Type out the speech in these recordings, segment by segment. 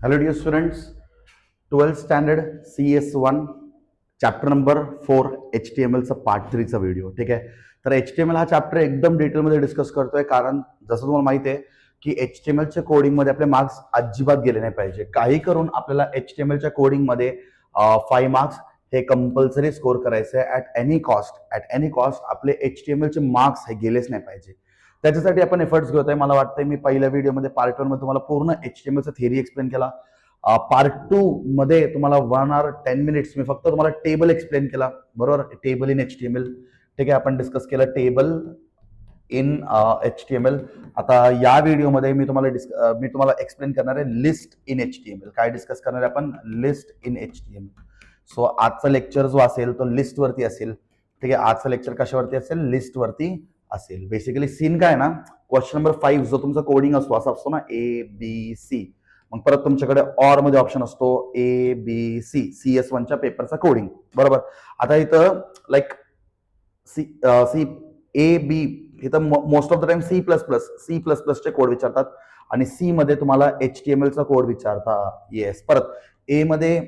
Hello dear students, 12th standard CS1 chapter number 4 HTML चा part 3 चा video. ठीक आहे. तर HTML हा चॅप्टर एकदम डिटेलमध्ये डिस्कस करतोय, कारण जसं तुम्हाला माहिती आहे की HTML च्या कोडिंगमध्ये आपले मार्क्स अजिबात गेले नाही पाहिजे. काही करून आपल्याला HTML च्या कोडिंगमध्ये 5 मार्क्स हे कंपल्सरी स्कोर करायचे आहे. ॲट एनी कॉस्ट आपले HTML चे मार्क्स हे गेलेच नाही पाहिजे. त्याच्यासाठी आपण एफर्ट्स घेतोय. मला वाटतंय मी पहिल्या व्हिडिओमध्ये पार्ट 1 मध्ये तुम्हाला पूर्ण HTML चा थिअरी एक्सप्लेन केला. पार्ट 2 मध्ये तुम्हाला 1 hour 10 minutes मी फक्त तुम्हाला टेबल एक्सप्लेन केला, बरोबर. Table in HTML. ठीक आहे, आपण डिस्कस केलं टेबल इन HTML. आता या व्हिडिओमध्ये मी तुम्हाला एक्सप्लेन करणार आहे लिस्ट इन HTML. काय डिस्कस करणार आहे आपण? List in HTML. सो आजचा लेक्चर जो असेल तो लिस्ट वरती असेल. ठीक आहे, आजचा लेक्चर कशावरती असेल? लिस्ट वरती असेल. बेसिकली सीन काय ना, क्वेश्चन नंबर 5 जो तुमचा कोडिंग असतो, असा असतो ना, ABC. मग परत तुमच्याकडे ऑर मध्ये ऑप्शन असतो ABC, CS1 च्या पेपरचा कोडिंग, बरोबर. आता इथं लाईक सी ए बी, इथं most of the time C plus प्लसचे कोड विचारतात आणि सी मध्ये तुम्हाला HTML चा कोड विचारतात. येस. परत ए मध्ये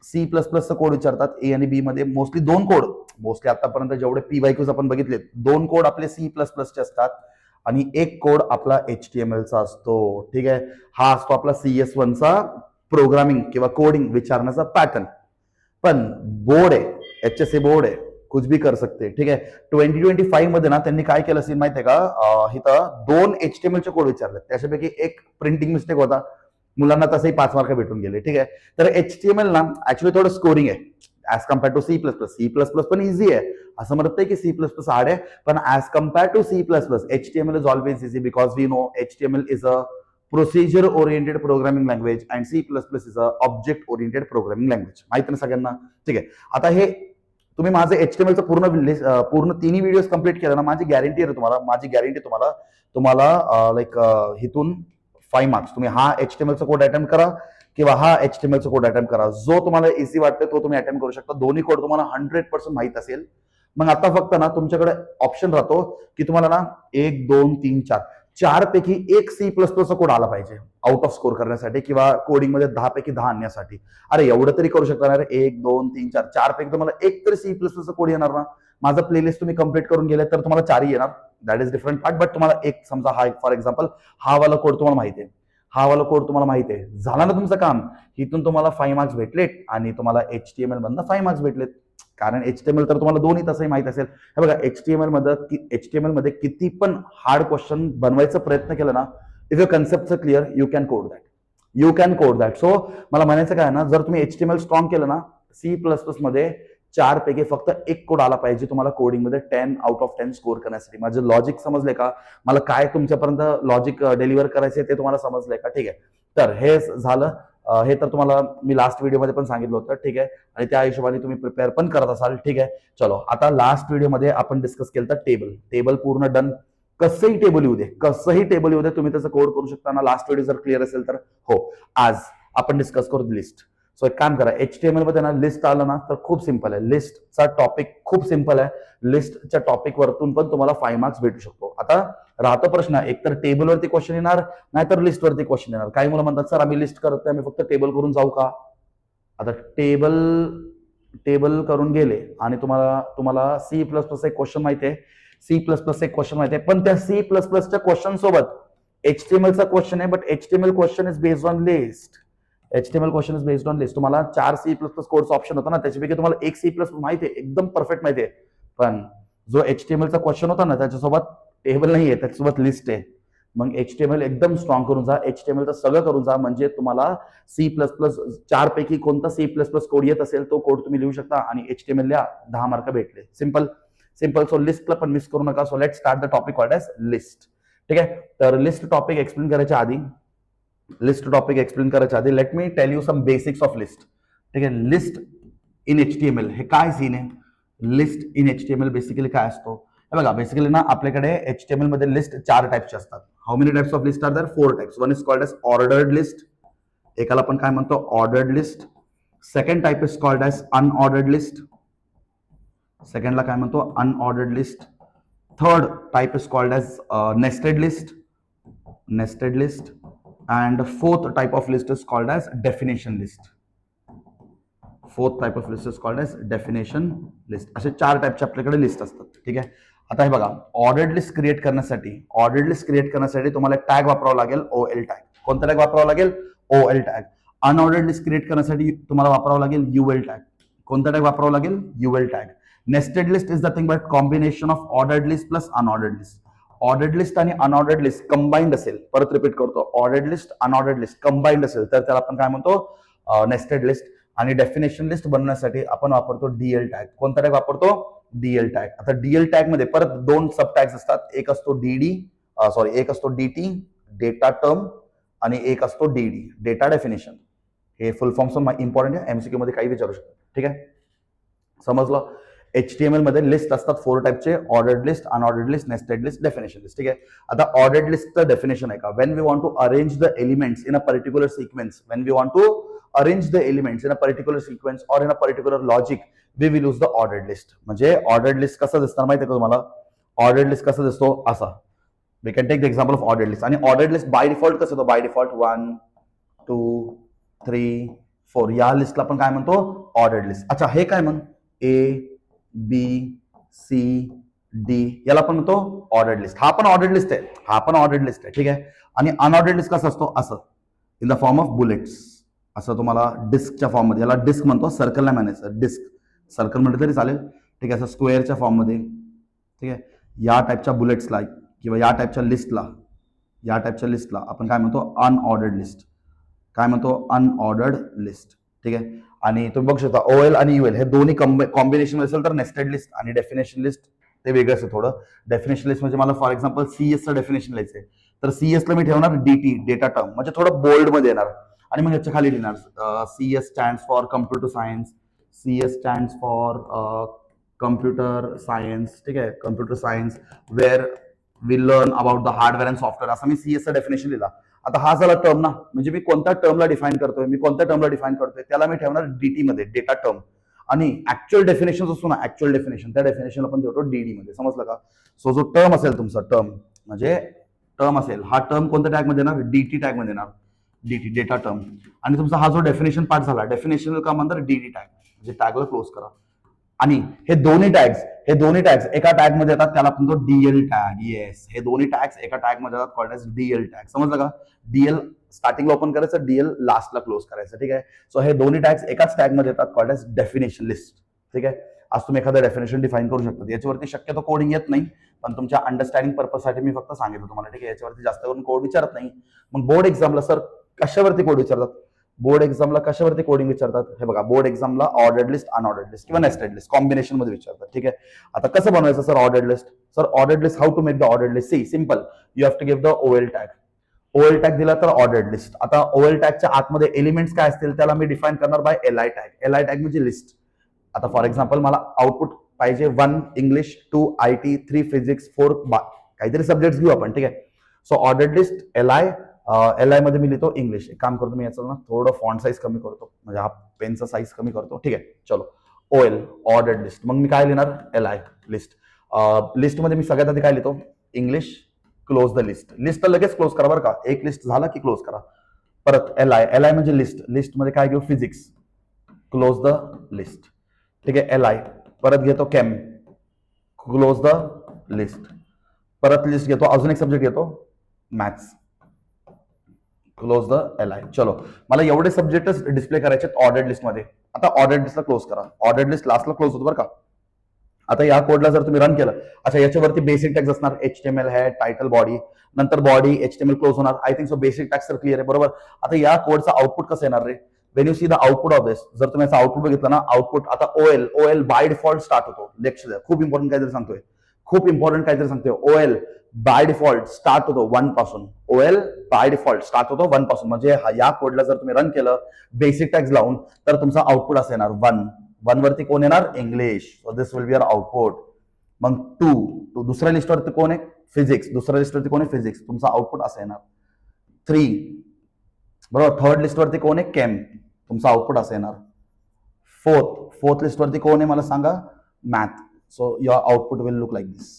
सी प्लस प्लसचा कोड विचारतात. ए आणि बी मध्ये मोस्टली दोन कोड, मोस्टली आतापर्यंत जेवढे PYQs आपण बघितले, दोन कोड आपले सी प्लस प्लसचे असतात आणि एक कोड आपला HTML चा असतो. ठीक आहे, हा असतो आपला CS1 चा प्रोग्रामिंग किंवा कोडिंग विचारण्याचा पॅटर्न. पण बोर्ड आहे, HSA बोर्ड आहे, कुछ भी कर सकते. ठीक आहे. 2025 मध्ये ना त्यांनी काय केलं असेल माहितीये का, इथं 2 HTML चे कोड विचारले, त्याच्यापैकी एक प्रिंटिंग मिस्टेक होता. मुलांना तसंही 5 मार्क भेटून गेले. ठीक आहे. तर HTML ना ऍक्च्युली थोडं स्कोरिंग आहे ऍज कम्पेअर टू C++. पण इझी आहे. असं म्हणत नाही की C++ हार्ड आहे, पण as compare to C++, HTML is always easy because we know HTML is a procedure oriented programming language and C++ is a object oriented programming language. माहिती ना सगळ्यांना? ठीक आहे. आता हे तुम्ही माझे HTMLचं पूर्ण तिन्ही व्हिडिओ कंप्लीट केलं ना, माझी गॅरंटी आहे तुम्हाला तुम्हाला लाईक हिथून 5 मार्क्स. तुम्ही हा HTMLचा कोड अटेम्प्ट करा किंवा हा HTMLचा कोड अटेम्प्ट करा, जो तुम्हाला इझी वाटतं तो तुम्ही अटेम्प्ट करू शकता. दोन्ही कोड तुम्हाला 100% माहित असेल. मग आता फक्त ना तुमच्याकडे ऑप्शन राहतो की तुम्हाला ना 1 2 3 4 4 पैकी एक C++चा कोड आला पाहिजे आउट ऑफ स्कोर करण्यासाठी किंवा कोडिंग मध्ये 10 पैकी 10 आणण्यासाठी. अरे एवढं तरी करू शकता ना रे? 1 2 3 4 4 पैकी तुम्हाला एक तरी C++चा कोड येणार ना? माझा प्लेलिस्ट तुम्ही कंप्लीट करून गेले तर तुम्हाला 4 येणार. That is different part. But तुम्हाला एक समजा हा, फॉर एक्झाम्पल हा वाला कोड तुम्हाला माहिती आहे, झाला ना तुमचं काम. इथून तुम्हाला 5 मार्क्स भेटलेत आणि तुम्हाला HTML मधनं 5 मार्क्स भेटलेत, कारण HTML तर तुम्हाला दोन्ही तसंही माहित असेल. हे बघा, HTML मध्ये किती पण हार्ड क्वेश्चन बनवायचा प्रयत्न केला ना, if your concept clear you can code that. So मला म्हणायचं काय ना, जर तुम्ही HTML स्ट्रॉंग केलं ना, C++ मध्ये 4 पैकी फक्त एक कोड आला पाहिजे तुम्हाला कोडिंग मध्ये 10 आउट ऑफ 10 स्कोर करण्यासाठी. माझं लॉजिक समजले का? मला काय तुमच्यापर्यंत लॉजिक डिलिव्हर करायचे ते तुम्हाला समजलंय का? ठीक आहे. तर हे झालं. हे तर तुम्हाला मी लास्ट व्हिडिओमध्ये पण सांगितलं होतं. ठीक आहे, आणि त्या हिशोबाने तुम्ही प्रिपेअर पण करत असाल. ठीक आहे. चलो, आता लास्ट व्हिडिओमध्ये आपण डिस्कस केलं तर टेबल पूर्ण डन. कसंही टेबल येऊ दे, तुम्ही त्याचा कोड करू शकता ना. लास्ट व्हिडिओ जर क्लिअर असेल तर हो. आज आपण डिस्कस करू लिस्ट. सो एक काम करा, HTML मध्ये ना लिस्ट आलं ना तर खूप सिंपल आहे. लिस्टचा टॉपिक खूप सिंपल आहे. लिस्टच्या टॉपिक वरतून पण तुम्हाला 5 मार्क्स भेटू शकतो. आता राहतो प्रश्न, एक तर टेबलवरती क्वेश्चन येणार, नाहीतर लिस्टवरती क्वेश्चन येणार. काही मुलं म्हणतात सर आम्ही लिस्ट करत नाही, आम्ही फक्त टेबल करून जाऊ का? आता टेबल करून गेले आणि तुम्हाला C++ एक क्वेश्चन माहिती आहे, पण त्या C++च्या क्वेश्चन सोबत HTMLचा क्वेश्चन आहे, but HTML question is based on list. तुम्हाला 4 C++ कोडचा ऑप्शन होता ना, त्याच्यापैकी तुम्हाला एक C++ माहिती आहे, एकदम परफेक्ट माहिती आहे. पण जो HTMLचा क्वेश्चन होता ना, त्याच्यासोबत टेबल नाही आहे, त्याच्यासोबत लिस्ट आहे. मग HTML एकदम स्ट्रॉंग करून जा, HTML सगळं करून जा, म्हणजे तुम्हाला C++ 4 पैकी कोणता C++ कोड येत असेल तो कोड तुम्ही लिहू शकता आणि HTML ला 10 मार्क भेटले. सिंपल. सो लिस्टला पण मिस करू नका. So let start the topic what as list. ठीक आहे. तर लिस्ट टॉपिक एक्सप्लेन करायच्या आधी let me tell you some basics of list. ठीक आहे. लिस्ट इन HTML हे काय सीन आहे? लिस्ट इन HTML बेसिकली काय असतो? हे बघा, बेसिकली ना आपल्याकडे HTML मध्ये लिस्ट 4 टाइप्सचे असतात. How many types of list are there? 4 types. One is called as ordered list. एकाला आपण काय म्हणतो? Ordered list. Second type is called as unordered list. सेकंडला काय म्हणतो? Unordered list. Third type is called as nested list. and fourth type of list is called as definition list. Fourth type of list is called as definition list. असे 4 टाइपचे आपल्याकडे list असतात. ठीक आहे. आता हे बघा, ऑर्डर्ड लिस्ट क्रिएट करण्यासाठी तुम्हाला टॅग वापरावा लागेल OL टॅग. कोणता टॅग वापरावा लागेल? OL tag. Unordered list create करण्यासाठी तुम्हाला वापरावा लागेल UL टॅग. कोणता टॅग वापरावा लागेल? UL tag. Nested list is nothing but combination of ordered list plus unordered list. Ordered list आणि अनऑर्डर्ड लिस्ट कंबाईंड असेल, परत रिपीट करतो, ordered list unordered list combined असेल तर त्याला आपण काय म्हणतो? Nested list. आणि डेफिनेशन लिस्ट बनवण्यासाठी आपण वापरतो DL टॅग. कोणता टॅग वापरतो? DL tag. आता DL टॅग मध्ये परत 2 सब टॅग्स असतात. एक असतो एक असतो DT डेटा टर्म आणि एक असतो DD डेटा डेफिनेशन. हे फुल फॉर्म इम्पॉर्टंट आहे, MCQ मध्ये काही विचारू शकतो. ठीक आहे, समजलं? HTML मध्ये लिस्ट असतात 4 टाइपचे: ordered list, unordered list, nested list, definition list. ठीक आहे. आता ऑर्डर्ड लिस्टचं डेफिनेशन आहे का? When we want to arrange the elements in a particular sequence, arrange the elements in a particular sequence or in a particular logic, we will use the ordered list. म्हणजे ordered list कसं दिसणार माहिती आहे का तुम्हाला? ordered list कसं दिसतो? असा. We can take the example of ordered list. आणि ordered list by default कसं होतं? by default 1 2 3 4 या लिस्टला आपण काय म्हणतो? ordered list. अच्छा, हे काय मग? A B C D याला आपण म्हणतो ordered list. हा पण ordered list आहे. ठीक आहे. आणि अनऑर्डर्ड लिस्ट कसं असतो? असं, in the form of bullets. असं तुम्हाला डिस्कच्या फॉर्म मध्ये, याला डिस्क म्हणतो, सर्कल नाही म्हणायचं, डिस्क. सर्कल म्हटलं तरी चालेल. ठीक आहे. असं स्क्वेअरच्या फॉर्म मध्ये. ठीक आहे. या टाईपच्या बुलेट्सला किंवा या टाईपच्या लिस्टला आपण काय म्हणतो? Unordered list. काय म्हणतो? Unordered list. ठीक आहे. आणि तुम्ही बघू शकता OL आणि UL हे दोन्ही कॉम्बिनेशन असेल तर नेस्टेड लिस्ट आणि डेफिनेशन लिस्ट ते वेगळं असतं थोडं. डेफिनेशन लिस्ट म्हणजे मला फॉर एक्झाम्पल CS चं डेफिनेशन लिहायचंय तर CS ला मी ठेवणार DT डेटा टर्म, म्हणजे थोडं बोल्ड मध्ये येणार. आणि मग याच्या खाली लिहिणार CS stands for computer science, CS stands for computer science. ठीक आहे. Computer science where we learn about the hardware and software, असं मी CS चं डेफिनेशन लिहिला. आता हा झाला टर्म ना, म्हणजे मी कोणत्या टर्मला डिफाईन करतोय त्याला मी ठेवणार DT मध्ये डेटा टर्म. आणि ऍक्च्युअल डेफिनेशन असतो ना, त्या डेफिनेशन आपण ठेवतो DD मध्ये. समजलं का? सो जो टर्म असेल तुमचा, टर्म असेल, हा टर्म कोणत्या टॅग मध्ये येणार? DT टॅग मध्ये येणार. DT data term. आणि तुमचा हा जो डेफिनेशन पार्ट झाला, डेफिनेशन का म्हणतात? DD tag. म्हणजे टॅगला क्लोज करा. आणि हे दोन्ही टॅग्स एका टॅग मध्ये येतात, त्याला आपण म्हणतो DL टॅग. येस, हे दोन्ही टॅग्स एका टॅग मध्ये येतात, कॉल्ड एज DL टॅग. समजलं का? DL स्टार्टिंगला ओपन करायचं, DL लास्टला क्लोज करायचं. ठीक आहे. सो हे दोन्ही टॅग्स एकाच टॅग मध्ये येतात, कॉल्ड एज डेफिनेशन लिस्ट. ठीक आहे. आज तुम्ही एखादं डेफिनेशन डिफाईन करू शकता. याच्यावरती शक्यतो कोडिंग येत नाही, पण तुमच्या अंडरस्टँडिंग पर्पजसाठी मी फक्त सांगितलं तुम्हाला. ठीक आहे. याच्यावरती जास्त करून कोड विचारत नाही. मग बोर्ड एक्झामला सर कशावरती कोड विचारतात? बोर्ड एक्झामला कशावरती कोडिंग विचारतात? हे बघा, बोर्ड एक्झामला ऑर्डर्ड लिस्ट, अनऑर्डर्ड लिस्ट किंवा नेस्टेड लिस्ट कॉम्बिनेशन मध्ये विचारतात. ठीक आहे. आता कसं बनवायचं sir ordered list? Sir ordered list, how to make the ordered list? See simple, you have to give the OL tag. OL tag दिला तर ऑर्डर्ड लिस्ट. आता OL टॅगच्या आतमध्ये एलिमेंट्स काय असतील त्याला मी डिफाईन करणार by LI tag. LI tag म्हणजे लिस्ट. आता फॉर एक्झाम्पल मला आउटपुट पाहिजे 1 इंग्लिश, 2 IT, 3 फिजिक्स, 4 काहीतरी सब्जेक्ट घेऊ आपण. ठीक आहे. सो ऑर्डर्ड लिस्ट LI मध्ये मी लिहितो इंग्लिश. एक काम करतो मी याचं ना थोडं फॉन्ट साईज कमी करतो, म्हणजे हा पेनचा साईज कमी करतो. ठीक आहे. चलो, OL ऑर्डर्ड लिस्ट. मग मी काय लिहिणार? LI list. लिस्टमध्ये मी सगळ्यात आधी काय लिहितो? English, close the list. List तर लगेच क्लोज करा बरं का, एक लिस्ट झाला की क्लोज करा. परत LI म्हणजे लिस्ट. लिस्टमध्ये काय घेऊ? Physics, close the list. ठीक आहे. LI परत घेतो केम, क्लोज द लिस्ट. परत लिस्ट घेतो, अजून एक सब्जेक्ट घेतो मॅथ्स, क्लोज द LI. चलो, मला एवढे सब्जेक्टच डिस्प्ले करायचे ऑर्डर्ड लिस्ट मध्ये. आता ऑर्डर्ड लिस्टला क्लोज करा. ऑर्डर्ड लिस्ट लास्टला क्लोज होतो बरं का. आता या कोडला जर तुम्ही रन केलं, अच्छा याच्यावरती बेसिक टॅग्स असणार, HTML हेड, टायटल, बॉडी, नंतर बॉडी HTML क्लोज होणार. I think so basic tags तर क्लिअर आहे, बरोबर. आता या कोडचा आउटपुट कसं येणार रे? When you see the output of this, जर तुम्ही याचा आउटपुट बघितलं ना, आउटपुट आता OL बाय डिफॉल्ट स्टार्ट होतो. लक्ष द्या, खूप इम्पॉर्टंट काहीतरी सांगतोय. OL बाय डिफॉल्ट स्टार्ट होतो 1 पासून. OL बाय डिफॉल्ट स्टार्ट होतो 1 पासून. म्हणजे या कोडला जर तुम्ही रन केलं बेसिक टॅग्स लावून तर तुमचा आउटपुट असं येणार 1 वरती कोण येणार? English. So this will be your output. मग 2 दुसऱ्या लिस्टवरती कोण आहे? फिजिक्स. दुसऱ्या लिस्टवरती कोण आहे? फिजिक्स. तुमचा आउटपुट असं येणार. 3 बरोबर. थर्ड लिस्टवरती कोण आहे? केम. तुमचा आउटपुट असं येणार. फोर्थ लिस्टवरती कोण आहे मला सांगा? Math. So your output will look like this.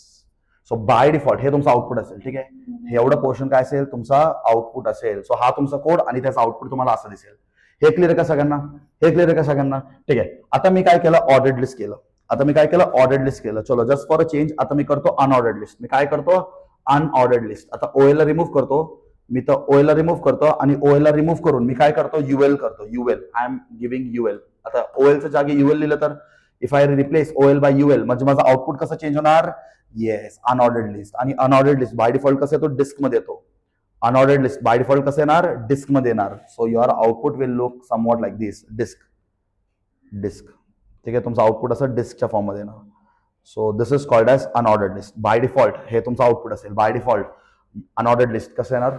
So bye default हे तुमचं आउटपुट असेल. ठीक आहे, हे एवढं पोर्शन काय असेल तुमचा आउटपुट असेल. सो हा तुमचा कोड आणि त्याचा आउटपुट तुम्हाला असं दिसेल. हे क्लिअर आहे का सगळ्यांना? हे क्लिअर आहे का सगळ्यांना? ठीक आहे, आता मी काय केलं, ऑर्डर्ड लिस्ट केलं. आता मी काय केलं, ऑर्डर्ड लिस्ट केलं. चलो जस्ट फॉर अ चेंज आता मी करतो अनऑर्डर्ड लिस्ट. मी काय करतो, अनऑर्डर्ड लिस्ट. आता ओएल ला रिमूव्ह करतो मी, तर ओएल ला रिमूव्ह करतो आणि ओएल ला रिमूव्ह करून मी काय करतो, युएल करतो. UL, I am giving UL. आता ओएलच्या जागी युएल लिहिलं तर if I replace OL by UL म्हणजे माझा आउटपुट कसं चेंज होणार, येस अनऑर्डर्ड लिस्ट. आणि अनऑर्डर्ड लिस्ट बाय डिफॉल्ट कसं येतो, डिस्क मध्ये येतो. अनऑर्डर्ड लिस्ट बाय डिफॉल्ट कसं येणार, डिस्क मध्ये येणार. So your output will look something like this, disc disc. ठीक आहे, तुमचं आउटपुट असं डिस्कच्या फॉर्म मध्ये येणार. So this is called as unordered list. By default हे तुमचं आउटपुट असेल. बाय डिफॉल्ट अनऑर्डर्ड लिस्ट कसं येणार,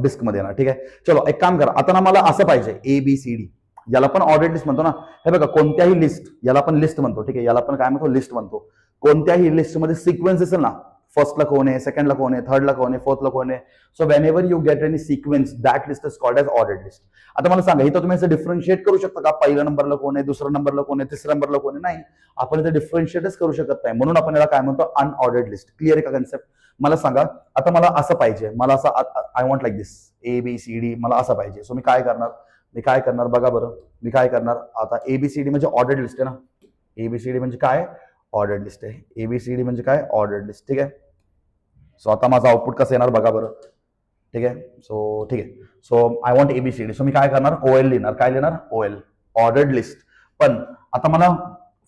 डिस्क मध्ये येणार. ठीक आहे, चलो एक काम करा. आता ना मला असं पाहिजे ABCD, याला पण ऑर्डर्ड लिस्ट म्हणतो ना. हे बघा कोणत्याही लिस्ट, याला पण लिस्ट म्हणतो. ठीक आहे, याला पण काय म्हणतो, लिस्ट म्हणतो. कोणत्याही लिस्टमध्ये सिक्वेन्स असेल ना, फर्स्टला कोण आहे, सेकंडला कोण आहे, थर्डला कोण आहे, फोर्थला कोण आहे. So whenever you get any sequence that list is called as ordered list. आता मला सांगा इथं तुम्ही असं डिफरन्शिएट करू शकता का, पहिल्या नंबरला कोण आहे, दुसऱ्या नंबरला कोण आहे, तिसऱ्या नंबरला कोण आहे? नाही, आपण इथे डिफरन्शिएटच करू शकत नाही. म्हणून आपण याला काय म्हणतो, अनऑर्डर्ड लिस्ट. क्लिअर आहे का कन्सेप्ट? मला सांगा आता मला असं पाहिजे, मला असं I want like this ABCD, मला असं पाहिजे. सो मी काय करणार बघा बरं, मी काय करणार आता. ABCD म्हणजे ऑर्डर्ड लिस्ट आहे ना. ABCD म्हणजे काय, ऑर्डर्ड लिस्ट आहे. ABCD म्हणजे काय, ऑर्डर्ड लिस्ट. ठीक आहे, सो आता माझं आउटपुट कसं येणार बघा बरं. ठीक आहे, सो ठीक आहे, so I want ABCD. So मी काय करणार, OL लिहिणार. काय लिहिणार, OL, ऑर्डर्ड लिस्ट. पण आता मला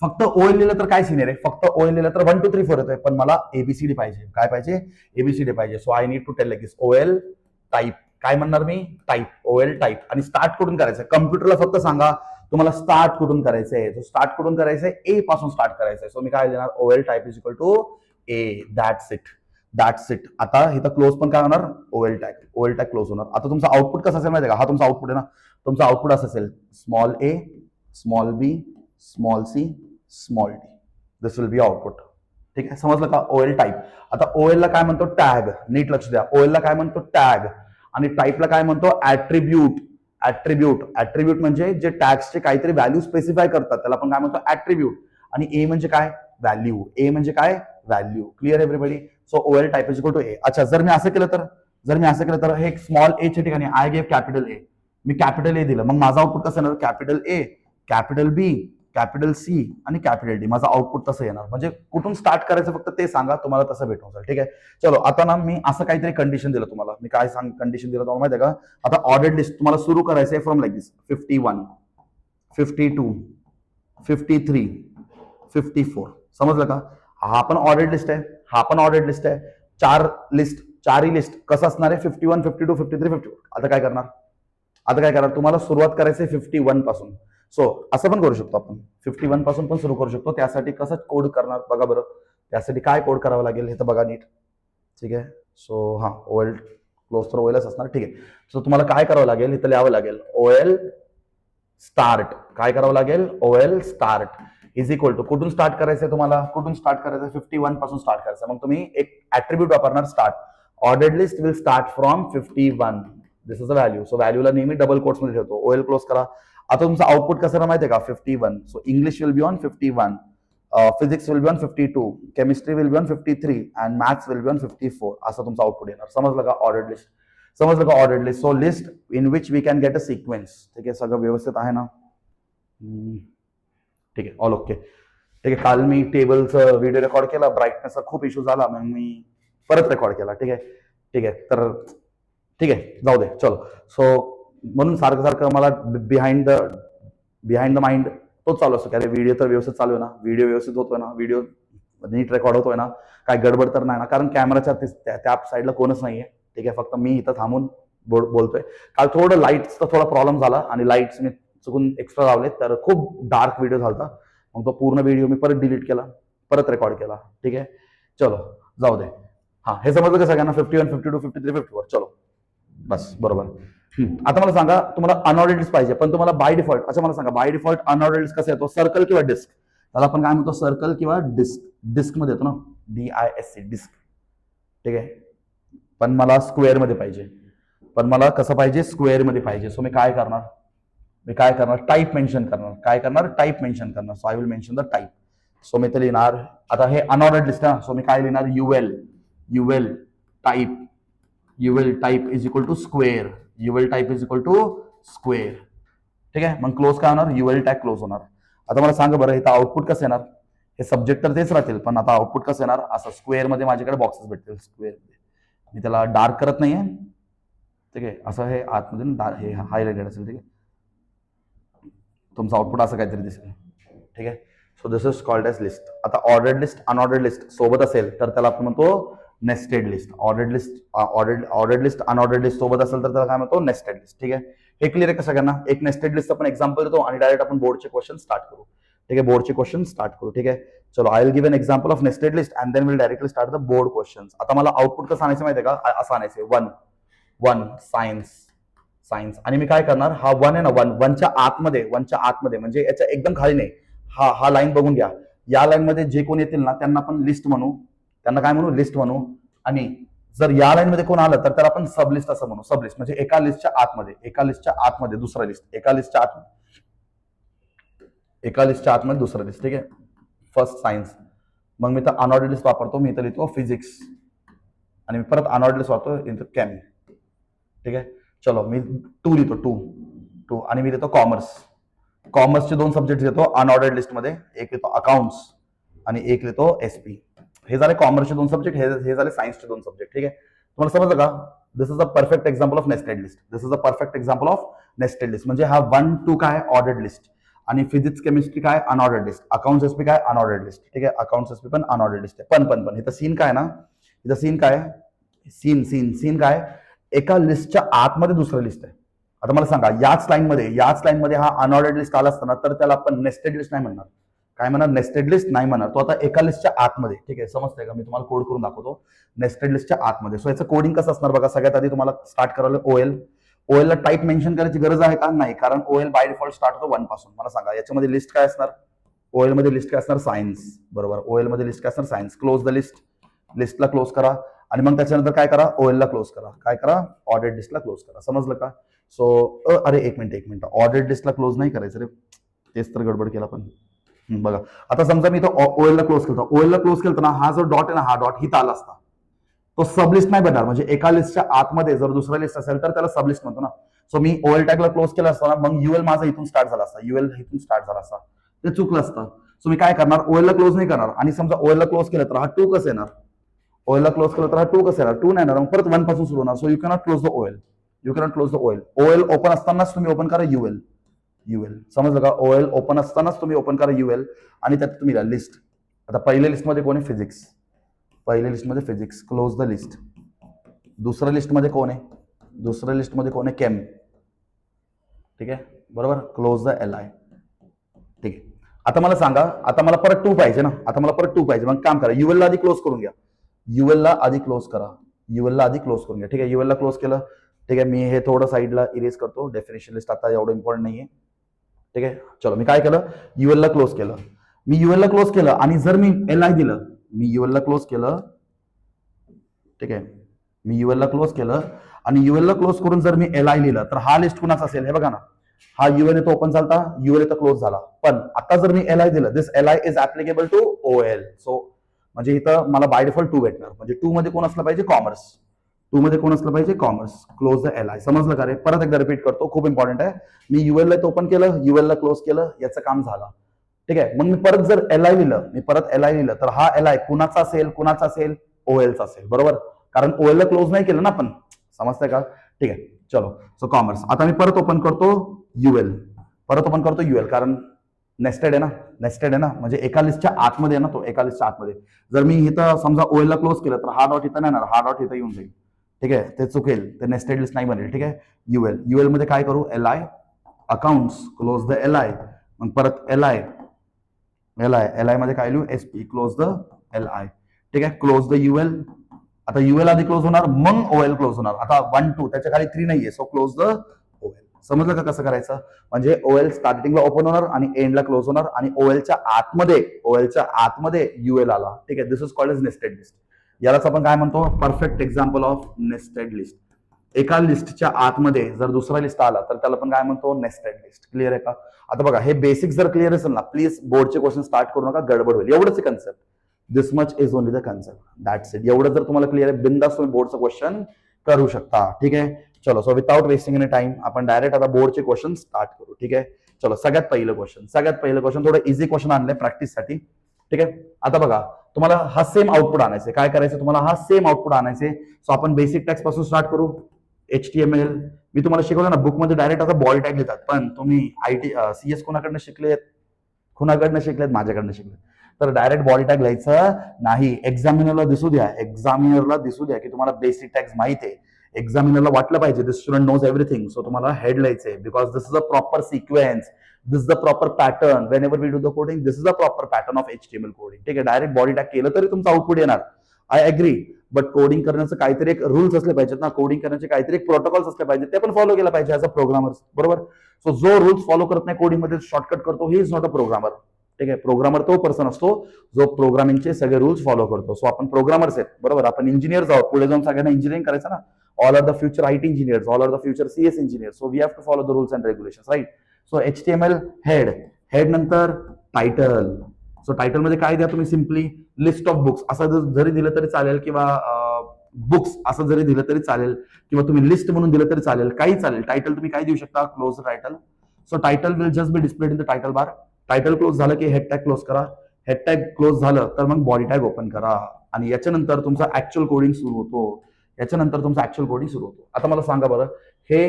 फक्त OL लिहिलं तर काय सिनियर आहे, फक्त OL लिहिलं तर 1 2 3 4 येतोय. पण मला ABCD पाहिजे. काय पाहिजे, ABCD पाहिजे. So I need to tell like this, OL type. काय म्हणणार मी, टाईप, OL टाईप. आणि स्टार्ट कुठून करायचं, कम्प्युटरला फक्त सांगा तुम्हाला स्टार्ट कुठून करायचंय. तो स्टार्ट कुठून करायचंय, A पासून स्टार्ट करायचंय. सो मी काय लिहिणार, OL type is equal to A. That's it, that's it. आता इथं क्लोज पण काय होणार, OL टॅग क्लोज होणार. आता तुमचा आउटपुट कसं असेल माहिती आहे का, हा तुमचा आउटपुट आहे ना. तुमचा आउटपुट असं असेल, small a, small b, small c, small d. This will be output. ठीक आहे, समजलं का, OL टाईप. आता OL ला काय म्हणतो, टॅग. नीट लक्ष द्या, OL ला काय म्हणतो, टॅग. आणि टाईपला काय म्हणतो, ऍट्रिब्यूट. ऍट्रिब्यूट म्हणजे जे टॅग्सचे काहीतरी व्हॅल्यू स्पेसिफाय करतात त्याला आपण काय म्हणतो, ऍट्रिब्यूट. आणि ए म्हणजे काय, व्हॅल्यू. ए म्हणजे काय, value. Clear everybody? So OL type is equal to A. अच्छा, जर मी असं केलं तर हे स्मॉल a च्या ठिकाणी I gave capital A, me capital A दिलं, मग माझा आउटपुट कसं येणार, capital A, capital B, capital C आणि कॅपिटल D. माझा आउटपुट तसं येणार. म्हणजे कुठून स्टार्ट करायचं फक्त ते सांगा, तुम्हाला तसं भेटून जाईल. ठीक आहे, चलो आता ना मी असं काहीतरी कंडिशन दिलं तुम्हाला. मी काय कंडिशन दिलं तुम्हाला माहिती आहे का. आता ऑर्डर्ड लिस्ट तुम्हाला सुरू करायचं आहे फ्रॉम लाईक दिस, 51, 52, 53, 54. समजलं का? हा पण ऑर्डर्ड लिस्ट आहे, हा पण ऑर्डर्ड लिस्ट आहे. चारही लिस्ट कसं असणार आहे, 51, 52, 53, 54. आता काय करणार, तुम्हाला सुरुवात करायची आहे 51 पासून. सो असं पण करू शकतो आपण, 51 पासून पण सुरू करू शकतो. त्यासाठी कसं कोड करणार बघा बरं. त्यासाठी काय कोड करावं लागेल हे तर बघा नीट. ठीक आहे, सो हा OL क्लोज तर OLच असणार. ठीक आहे, सो तुम्हाला काय करावं लागेल, इथं लिहावं लागेल OL स्टार्ट. काय करावं लागेल, OL start is equal to, कुठून स्टार्ट करायचंय तुम्हाला, कुठून स्टार्ट करायचं, 51 पासून स्टार्ट करायचं. मग तुम्ही एक ऍट्रिब्यूट वापरणार, start. Ordered list will start from 51. This is a value. So व्हॅल्यूला नेहमी डबल कोट्स मध्ये ठेवतो. OL क्लोज करा. आता तुमचं आउटपुट कसं माहिती आहे का, 51. So English will be on 51, physics will be on 52, chemistry will be on 53 and maths will be on 54. असं तुमचं आउटपुट येणार. समजलं का, ऑर्डर्ड लिस्ट. समजलं का, ordered list. So list in which we can get a sequence. ठीक आहे, सगळं व्यवस्थित आहे ना. ठीक आहे, ऑल ओके. ठीक आहे, काल मी टेबलचं व्हिडिओ रेकॉर्ड केला, ब्राईटनेसचा खूप इश्यू झाला, मग मी परत रेकॉर्ड केला. ठीक आहे, तर ठीक आहे, जाऊ दे, चलो. सो म्हणून सारखं मला बिहाइंड द माइंड तोच चालू असतो. अरे व्हिडिओ तर व्यवस्थित चालू आहे ना, व्हिडिओ व्यवस्थित होतोय ना, व्हिडिओ नीट रेकॉर्ड होतोय ना, काय गडबड तर नाही ना. कारण कॅमेराच्या त्या साईडला कोणच नाहीये. ठीक आहे, फक्त मी इथं थांबून बोलतोय. काल थोडं लाईट्सचा थोडा प्रॉब्लेम झाला आणि लाईट्स मी चुकून एक्स्ट्रा लावले, तर खूप डार्क व्हिडिओ झाला. मग तो पूर्ण व्हिडिओ मी परत डिलीट केला, परत रेकॉर्ड केला. ठीक आहे, चलो जाऊ दे. हा, हे समजलं का सगळ्यांना, 51, 52, 53, 54. चलो बस, बरोबर. आता मला सांगा, तुम्हाला अनऑर्डर्ड लिस्ट पाहिजे, पण तुम्हाला बाय डिफॉल्ट, अच्छा मला सांगा, बाय डिफॉल्ट अनऑर्डर्ड लिस्ट कसं येतो, सर्कल किंवा डिस्क. त्याला आपण काय म्हणतो, सर्कल किंवा डिस्क. डिस्क मध्ये येतो ना, DISC, डिस्क. ठीक आहे, पण मला स्क्वेअर मध्ये पाहिजे. पण मला कसं पाहिजे, स्क्वेअर मध्ये पाहिजे. सो मी काय करणार, टाईप मेन्शन करणार. काय करणार, टाईप मेन्शन करणार. So I will mention the type. So मी ते लिहिणार, आता हे अनऑर्डर्ड लिस्ट आहे, सो मी काय लिहिणार, UL type is equal to square, UL type is equal to square. ठीक आहे, मग क्लोज काय होणार, युएल टॅग क्लोज होणार. आता मला सांगा बरं, इथं आउटपुट कसं येणार, हे सब्जेक्ट तर तेच राहतील, पण आता आउटपुट कसं येणार, असं स्क्वेअर मध्ये माझ्याकडे बॉक्सेस भेटतील, स्क्वेअर मी त्याला डार्क करत नाहीये. ठीक आहे, असं हे आतमधून हे हायलाइटेड असेल. ठीक आहे, तुमचं आउटपुट असं काहीतरी दिसेल. ठीक आहे, so this is called as list. आता ऑर्डर्ड लिस्ट अनऑर्डर्ड लिस्ट सोबत असेल तर त्याला आपण म्हणतो nested list. Ordered list unordered list सोबत असेल तर त्याला काय म्हणतो, नेस्टेड लिस्ट. ठीक आहे, हे क्लिअर आहे का सगळ्यांना. एक नेस्टेड लिस्ट आपण एक्झाम्पल देतो आणि डायरेक्ट आपण बोर्डचे क्वेश्चन स्टार्ट करू. ठीक आहे, बोर्डचे क्वेश्चन स्टार्ट करू. ठीक आहे, चलो I will give an example of nested list and then will directly start the board questions. आता मला आउटपुट कसं आणायचं माहिती आहे का, असं आणायचं, वन सायन्स आणि मी काय करणार, हा वन आहे ना, वनच्या आतमध्ये म्हणजे याच्या एकदम खाली नाही, हा लाईन बघून घ्या. या लाईन मध्ये जे कोण येतील ना त्यांना आपण लिस्ट म्हणू, त्यांना काय म्हणू, लिस्ट म्हणू. आणि जर या लाईन मध्ये कोण आलं तर त्याला आपण सबलिस्ट असं म्हणू. सबलिस्ट म्हणजे एका लिस्टच्या आतमध्ये दुसरा लिस्ट, एका लिस्टच्या आतमध्ये दुसरा लिस्ट. ठीक आहे, फर्स्ट सायन्स. मग मी तर अनऑर्डर्ड लिस्ट वापरतो, मी तर लिहितो फिजिक्स आणि मी परत अनऑर्डर्ड लिस्ट वापरतो इन केम. ठीक आहे, चलो मी टू लिहितो, टू आणि मी लिहितो कॉमर्सचे 2 सब्जेक्ट घेतो अनऑर्डर्ड लिस्ट मध्ये, एक लिहितो अकाउंट्स आणि एक लिहितो एसपी. हे झाले कॉमर्सचे 2 सब्जेक्ट, हे झाले सायन्सचे 2 सब्जेक्ट. ठीक आहे, तुम्हाला समजलं का. This is a perfect example of nested list. म्हणजे हा 1, 2 काय ऑर्डर्ड लिस्ट आणि फिजिक्स केमिस्ट्री काय अनऑर्डर्ड लिस्ट, अकाउंट्स एसपी काय अनऑर्डर्ड लिस्ट. ठीक आहे, अकाउंट्स एसपी पण अनऑर्डर्ड लिस्ट आहे. पण इथं सीन काय ना, इथं सीन काय, एका लिस्टच्या आतमध्ये दुसरं लिस्ट आहे. आता मला सांगा, याच लाईन मध्ये हा अनऑर्डर्ड लिस्ट आला असताना तर त्याला आपण नेस्टेड लिस्ट नाही म्हणणार. काय म्हणणार, नेस्टेड लिस्ट नाही म्हणणार. तो आता एका लिस्टच्या आतमध्ये. ठीक आहे, समजतंय का, मी तुम्हाला कोड करून दाखवतो. नेस्टेड लिस्टच्या आतमध्ये. सो याचं कोडिंग कसं असणार बघा. सगळ्यात आधी तुम्हाला स्टार्ट करायला ओएल ला टाईप मेन्शन करायची गरज आहे का, नाही, कारण ओएल बाय डिफॉल्ट स्टार्ट होतो 1 पासून. मला सांगा याच्यामध्ये लिस्ट काय असणार, ओएल मध्ये लिस्ट काय असणार, सायन्स. बरोबर, ओएल मध्ये लिस्ट काय असणार, सायन्स. क्लोज द लिस्टला क्लोज करा आणि मग त्याच्यानंतर काय करा, ओएल ला क्लोज करा. काय करा, ऑर्डर्ड लिस्टला क्लोज करा. समजलं का. सो अरे एक मिनिट, ऑर्डर्ड लिस्टला क्लोज नाही करायचं रे, तेच तर गडबड केला. पण बघा, आता समजा मी तो ओएल ला क्लोज केलं ना, हा जो डॉट आहे ना, हा डॉट हिथं आला असता, तो सबलिस्ट नाही बनणार. म्हणजे एका लिस्टच्या आतमध्ये जर दुसरा लिस्ट असेल तर त्याला सबलिस्ट म्हणतो ना. सो मी ओएल टॅगला क्लोज केला असता ना, मग युएल माझा इथून स्टार्ट झाला असता, ते चुकलं असतं. सो मी काय करणार, ओएल ला क्लोज नाही करणार. आणि समजा ओएल ला क्लोज केलं तर हा 2 कसं येणार, टू नाही येणार, मग परत 1 पासून सुरू होणार. So you cannot close the OL. OL open असतानाच तुम्ही ओपन करा युएल. समजलं का, ओएल ओपन असतानाच तुम्ही ओपन करा युएल आणि त्यात तुम्ही लिस्ट. आता पहिल्या लिस्टमध्ये कोण आहे, फिजिक्स. Close the list. दुसऱ्या लिस्टमध्ये कोण आहे, केम. ठीक आहे, बरोबर, क्लोज द एल-आय. ठीक आहे, आता मला सांगा, आता मला परत 2 पाहिजे ना, मग काम करा, युएल ला आधी क्लोज करून घ्या. युएल ला आधी क्लोज करून घ्या. ठीक आहे, युएल ला क्लोज केलं. ठीक आहे, मी हे थोडं साईडला इरेज करतो. डेफिनेशन लिस्ट आता एवढं इम्पॉर्टंट नाहीये. ठीक आहे, चलो मी काय केलं, युएल ला क्लोज केलं आणि जर मी एल-आय दिलं, ठीक आहे, मी युएल ला क्लोज केलं आणि युएल ला क्लोज करून जर मी एल-आय लिहिलं तर हा लिस्ट कुणाचा असेल, हे बघा ना, हा युएल तो ओपन झाला, युएल तर क्लोज झाला. पण आता जर मी एल-आय दिलं, this LI is applicable to OL. So म्हणजे इथं मला बाय डिफॉल्ट 2 भेटणार. म्हणजे 2 मध्ये कोण असलं पाहिजे, कॉमर्स. Close the L-I. समजलं का रे. परत एकदा रिपीट करतो, खूप इम्पॉर्टंट आहे. मी युएल ला ओपन केलं, युएल ला क्लोज केलं, याचं काम झालं. ठीक आहे, मग मी परत जर एल-आय लिहिलं, तर हा एल-आय कुणाचा असेल, ओएलचा असेल. बरोबर, कारण ओएल ला क्लोज नाही केलं ना आपण. समजतंय का. ठीक आहे, चलो. So commerce. आता मी परत ओपन करतो युएल, कारण नेस्टेड आहे ना, म्हणजे एका लिस्टच्या आतमध्ये आहे ना, तो एका लिस्टच्या आतमध्ये. जर मी इथं समजा ओएल ला क्लोज केलं तर हा डॉट इथं नाही येणार, हा डॉट इथं येऊन जाईल. ठीक आहे, ते चुकेल, ते नेस्टेड लिस्ट नाही बनेल. ठीक आहे, युएल मध्ये काय करू, L-I, accounts, close the L-I, मग परत एल-आय मध्ये काय लिहू, एसपी, क्लोज द एल-आय. ठीक आहे, क्लोज द युएल. आता युएल आधी क्लोज होणार, मग ओएल क्लोज होणार. आता 1, 2 त्याच्या खाली 3 नाहीये. So close the OL. समजलं का कसं करायचं. म्हणजे ओएल स्टार्टिंगला ओपन होणार आणि एंडला क्लोज होणार आणि ओएलच्या आतमध्ये युएल आला. ठीक आहे, this is called as nested list. यालाच आपण काय म्हणतो, perfect example of nested list. एका लिस्टच्या आतमध्ये जर दुसरा लिस्ट आला तर त्याला पण काय म्हणतो, नेस्टेड लिस्ट. क्लिअर आहे का? आता बघा, हे बेसिक जर क्लिअर असेल ना, प्लीज बोर्डचे क्वेश्चन स्टार्ट करू नका, गडबड होईल. एवढंच concept, this much is only the concept, that's it. एवढं जर तुम्हाला क्लिअर आहे, बिंदास तुम्ही बोर्डचं क्वेश्चन करू शकता. ठीक आहे, चलो. So without wasting any time आपण डायरेक्ट आता बोर्डचे क्वेश्चन स्टार्ट करू. ठीक आहे, चलो. सगळ्यात पहिलं क्वेश्चन थोडं इझी क्वेश्चन आणलंय प्रॅक्टिससाठी. ठीक आहे, आता बघा, तुम्हाला हा सेम आउटपुट आणायचे. काय करायचं तुम्हाला, हा सेम आउटपुट आणायचे. सो आपण बेसिक टॅक्स पासून स्टार्ट करू. HTML मी तुम्हाला शिकवलं ना, बुकमध्ये डायरेक्ट आता बॉडी टॅग लिहितात, पण तुम्ही CS कोणाकडनं शिकलेत? माझ्याकडनं शिकलेत. तर डायरेक्ट बॉडी टॅग लिहायचं नाही. एक्झामिनरला दिसू द्या की तुम्हाला बेसिक टॅग्स माहित आहे. एक्झामिनरला वाटलं पाहिजे this student knows everything. So तुम्हाला हेड लिहायचंय, because this is a proper sequence, this is the proper pattern. Whenever we do the coding, this is a proper pattern of HTML coding. ठीक आहे, direct body tag केलं तरी तुमचं output येणार. I agree, but coding करण्याचं काहीतरी एक rules असले पाहिजेत ना, कोडिंग करण्याचे काहीतरी एक प्रोटोकॉल्स असले पाहिजेत, ते पण फॉलो केलं पाहिजे ऍज अ प्रोग्रामर्स. बरोबर? सो जो रूल्स फॉलो करत नाही कोडिंग मध्ये, शॉर्टकट करतो, he is not a programmer. ठीक आहे, प्रोग्रामर तो पर्सन असतो जो प्रोग्रामिंगचे सगळे रूल्स फॉलो करतो. सो आपण प्रोग्रामर्स आहेत, बरोबर? आपण इंजिनियर्स आहोत, पुढे जाऊन सगळ्यांना इंजिनिअरिंग करायचं ना. All are the future IT engineers, all are the future CS engineers. So we have to follow the rules and regulations, right? So HTML head नंतर टायटल. सो टायटल मध्ये काय द्या तुम्ही, सिम्पली लिस्ट ऑफ बुक्स असं जरी दिलं तरी चालेल, किंवा बुक्स असं जरी दिलं तरी चालेल, किंवा तुम्ही लिस्ट म्हणून दिलं तरी चालेल, काही चालेल. टायटल तुम्ही काय देऊ शकता, close title. So title will just be displayed in the title bar. Title close झालं की हेड टॅग क्लोज करा. हेड टॅग क्लोज झालं तर मग बॉडी टॅग ओपन करा, आणि याच्यानंतर तुमचा ऍक्च्युअल कोडिंग सुरू होतो. आता मला सांगा बरं, हे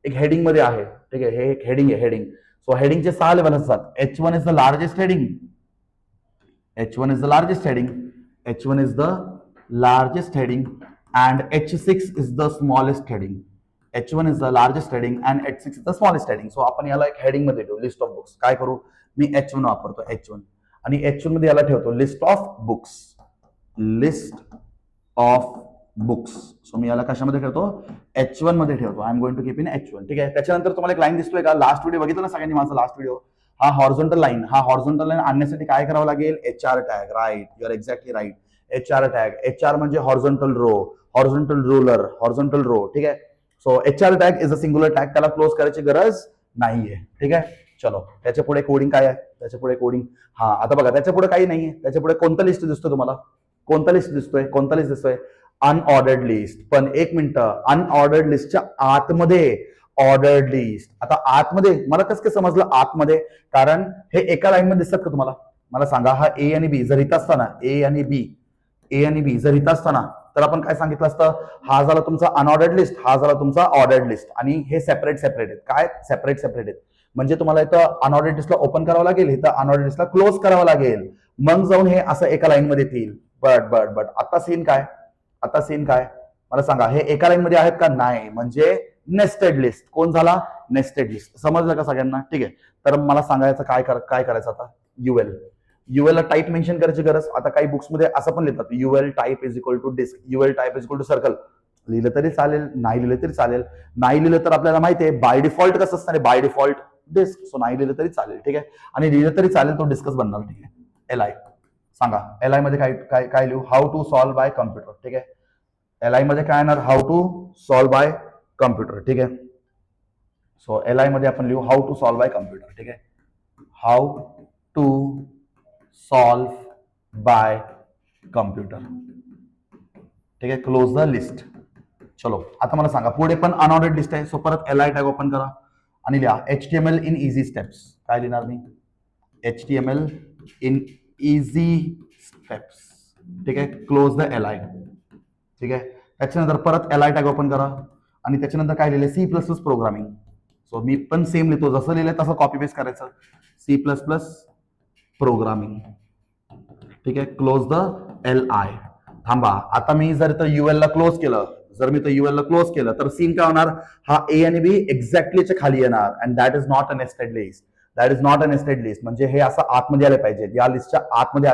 एक हेडिंग मध्ये आहे. ठीक आहे, हे एक हेडिंग आहे, हेडिंग. सो हेडिंगचे 6 लेवल असतात. H1 is the largest heading. H1 is the largest heading. H1 is the largest heading and H6 is the smallest heading. H1 is the largest heading and H6 is the smallest heading. So आपण याला एक heading मध्ये ठेवू, list of books. काय करू, मी H1 वापरतो, H1, आणि H1 मध्ये याला ठेवतो लिस्ट ऑफ बुक्स. सो मी याला कशामध्ये ठेवतो, H1 मध्ये ठेवतो. I am going to keep in H1. ठीक आहे, त्याच्यानंतर तुम्हाला एक लाईन दिसतोय का, लास्ट व्हिडिओ बघितला ना सगळ्यांनी माझा लास्ट व्हिडिओ, हा हॉरिझॉन्टल लाईन आणण्यासाठी काय करावं लागेल, HR tag. Right, you are exactly right. HR tag. HR म्हणजे horizontal row, horizontal roller, horizontal row. ठीक आहे, so HR tag is a singular tag, त्याला क्लोज करायची गरज नाहीये. ठीक आहे, चलो. त्याच्या पुढे कोडिंग काय आहे, त्याच्या पुढे कोडिंग. हा, आता बघा, त्याच्या पुढे काही नाहीये. त्याच्या पुढे कोणता लिस्ट दिसतोय तुम्हाला, कोणता लिस्ट दिसतोय, अनऑर्डर्ड लिस्ट. पण एक मिनिट, अनऑर्डर्ड लिस्टच्या आतमध्ये ऑर्डर्ड लिस्ट. आता आतमध्ये मला कसं काय समजलं आतमध्ये, कारण हे एका लाईन मध्ये दिसतात का तुम्हाला, मला सांगा. हा A आणि B जर इथं असताना, A आणि B जर इथं असताना, तर आपण काय सांगितलं असतं, हा झाला तुमचा अनऑर्डर्ड लिस्ट, हा झाला तुमचा ऑर्डर्ड लिस्ट, आणि हे सेपरेट आहेत. काय सेपरेट आहेत, म्हणजे तुम्हाला इथं अनऑर्डर्ड लिस्टला ओपन करावं लागेल, इथं अनऑर्डर्ड लिस्टला क्लोज करावं लागेल, मग जाऊन हे असं एका लाईन मध्ये येतील. बट आता सीन काय, मला सांगा, हे एका लाईन मध्ये आहेत का, नाही, म्हणजे नेस्टेड लिस्ट. कोण झाला, नेस्टेड लिस्ट. समजलं का सगळ्यांना? ठीक आहे, तर मला सांगायचं काय करायचं आता, UL ला टाईप मेन्शन करायची गरज. आता काही बुक्स मध्ये असं पण लिहितात, UL type is equal to disc, UL type is equal to circle. लिहिलं तरी चालेल, नाही लिहिलं तरी चालेल. नाही लिहिलं तर आपल्याला माहिती आहे बाय डिफॉल्ट कसं असणार आहे, बाय डिफॉल्ट डिस्क. सो नाही लिहिलं तरी चालेल. ठीक आहे, आणि लिहिलं तरी चालेल, तो डिस्कस बनणार. ठीक आहे, LI सांगा, LI मध्ये काय लिहू, how to solve by computer. ठीक आहे, LI मध्ये काय येणार, how to solve by computer. ठीक आहे, सो LI मध्ये आपण लिहू how to solve by computer. ठीक आहे, how to solve by computer. ठीक आहे, क्लोज द लिस्ट. चलो, आता मला सांगा, पुढे पण अनऑर्डर्ड लिस्ट आहे. सो परत LI टॅग ओपन करा आणि लिहा HTML इन इझी स्टेप्स. काय लिहिणार मी, HTML इन इझी स्टेप्स. ठीक आहे, क्लोज द LI. ठीक आहे, त्याच्यानंतर परत LI टॅग ओपन करा, आणि त्याच्यानंतर काय लिहिलंय, C++ प्रोग्रामिंग. सो मी पण सेम लिहितो, जसं लिहिलंय तसं कॉपी पेस्ट करायचं, C++ प्रोग्रामिंग. ठीक आहे, क्लोज द LI. थांबा, आता मी जर इथं UL ला क्लोज केलं, तर सीन काय होणार, हा A आणि B एक्झॅक्टलीच्या खाली येणार, and that is not a nested list. म्हणजे हे असं आतमध्ये आले पाहिजे, या लिस्टच्या आतमध्ये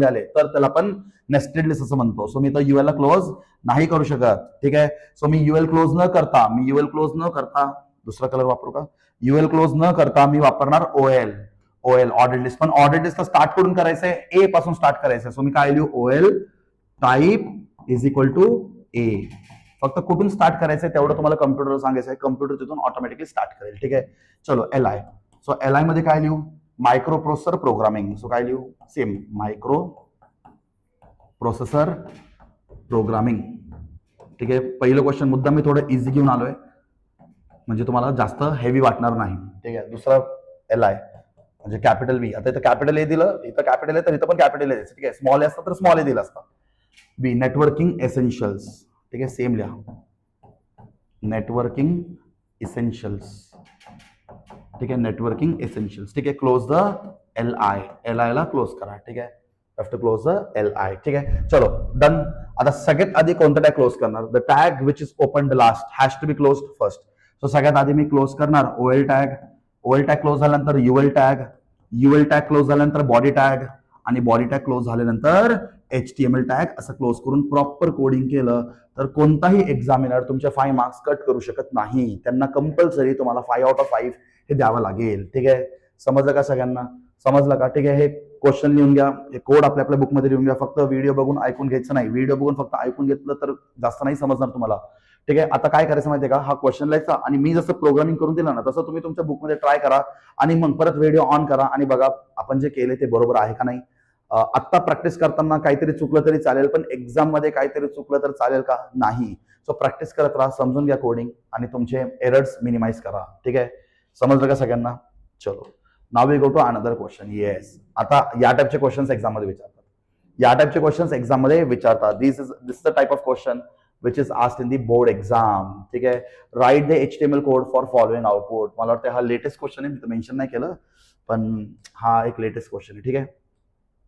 आले, तर त्याला आपण नेस्टेड लिस्ट असं म्हणतो. सो मी तर UL ला क्लोज नाही करू शकत. ठीक आहे, सो मी UL क्लोज न करता दुसरा कलर वापरू का, UL क्लोज न करता मी वापरणार OL ऑर्डर्ड लिस्ट. पण ऑर्डर्ड लिस्टला स्टार्ट करून करायचंय, A पासून स्टार्ट करायचंय. सो मी काय लिहू, OL type is equal to A. फक्त कुठून स्टार्ट करायचंय तेवढं तुम्हाला कम्प्युटरवर सांगायचं आहे, कम्प्युटर तिथून ऑटोमॅटिकली स्टार्ट करेल. ठीक आहे, चलो L I. So L I मध्ये काय लिहू, मायक्रो प्रोसेसर प्रोग्रामिंग. सो काय लिहू, सेम मायक्रो प्रोसेसर प्रोग्रामिंग. ठीक आहे, पहिलं क्वेश्चन मुद्दा मी थोडं इझी घेऊन आलोय म्हणजे तुम्हाला जास्त हेवी वाटणार नाही. ठीक आहे, दुसरं एल आय म्हणजे कॅपिटल बी. आता इथं कॅपिटल ए दिलं, इथं कॅपिटल ए तर इथं पण कॅपिटल ए. ठीक आहे, स्मॉल ए असतं तर स्मॉल ए दिलं असतं. बी नेटवर्किंग एसेन्शियल्स. ठीक आहे, सेम लिहा, नेटवर्किंग इसेन्शियल्स. ठीक आहे, नेटवर्किंग एसेन्शियल्स. ठीक आहे, close the L I. L I ला क्लोज करा. ठीक आहे, have to close the L I. ठीक आहे, चलो डन. आता सगळ्यात आधी कोणता टॅग क्लोज करणार, the tag which is open the last has to be close first. So सगळ्यात आधी मी क्लोज करणार OL tag. OL tag close झाल्यानंतर UL tag. UL tag close झाल्यानंतर बॉडी टॅग. आणि बॉडी टॅग क्लोज झाल्यानंतर HTML tag. असं close करून प्रॉपर कोडिंग केलं तर कोणताही एक्झामिनर तुमचे 5 मार्क्स कट करू शकत नाही. त्यांना कंपल्सरी तुम्हाला 5 आउट ऑफ 5 हे द्यावं लागेल. ठीक आहे, समजलं का सगळ्यांना, समजलं का? ठीक आहे, हे क्वेश्चन लिहून घ्या, हे कोड आपल्या बुकमध्ये लिहून घ्या. फक्त व्हिडिओ बघून ऐकून घ्यायचं नाही. व्हिडिओ बघून फक्त ऐकून घेतलं तर जास्त नाही समजणार तुम्हाला. ठीक आहे, आता काय करायचं माहितीये का, हा क्वेश्चन लिहायचा आणि मी जसं प्रोग्रामिंग करून दिलं ना तसं तुम्ही तुमच्या बुकमध्ये ट्राय करा आणि मग परत व्हिडिओ ऑन करा आणि बघा आपण जे केले ते बरोबर आहे का नाही. आत्ता प्रॅक्टिस करताना काहीतरी चुकलं तरी चालेल, पण एक्झाम मध्ये काहीतरी चुकलं तर चालेल का, नाही. सो प्रॅक्टिस करत राहा, समजून घ्या कोडिंग आणि तुमचे एरर्स मिनिमाइज करा. ठीक आहे, समजलं का सगळ्यांना? चलो now we go to another question. Yes, आता या टाइपचे क्वेश्चन्स एक्झाम मध्ये विचारतात. या टाइपचे क्वेश्चन्स एक्झाम मध्ये विचारतात. This is the type of question which is asked in the board exam. ठीक आहे, write the HTML code for following output. मला वाटतं हा लेटेस्ट क्वेश्चन आहे, मी मेन्शन नाही केलं पण हा एक लेटेस्ट क्वेश्चन आहे. ठीक आहे,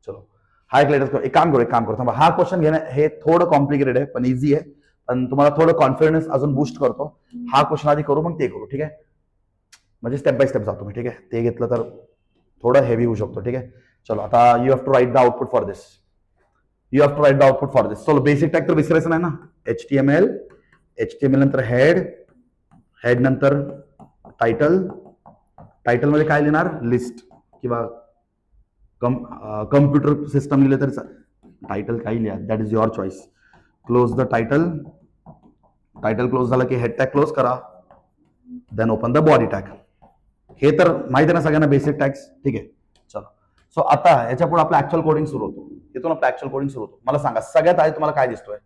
चलो हा एक लेटेस्ट. एक काम करू थांबा. हा क्वेश्चन घेणं हे थोडं कॉम्प्लिकेटेड आहे पण इझी आहे, पण तुम्हाला थोडं कॉन्फिडन्स अजून बूस्ट करतो. हा क्वेश्चन आधी करू मग ते करू. ठीक आहे, म्हणजे स्टेप बाय स्टेप जातो मी. ठीक आहे, ते घेतलं तर थोडं हेवी होऊ शकतो. ठीक आहे, चलो आता you have to write the output for this. You have to write the output for this. चलो बेसिक टॅग तर विसरायचं नाही ना. HTML नंतर हेड, हेड नंतर टायटल. टायटल मध्ये काय लिहिणार, लिस्ट किंवा कम्प्युटर सिस्टम लिहिले तर टायटल काही लिहा, that is your choice. Close the title. Title close झालं की हेड टॅग क्लोज करा, then open the body tag. हे तर माहिती आहे ना सगळ्यांना बेसिक टॅग्स. ठीक आहे, चलो. सो आता याच्या पुढे आपलं ऍक्च्युअल कोडिंग सुरू होतो. इथून आपलं ऍक्च्युअल कोडिंग सुरू होतो. मला सांगा सगळ्यात आधी तुम्हाला काय दिसतोय,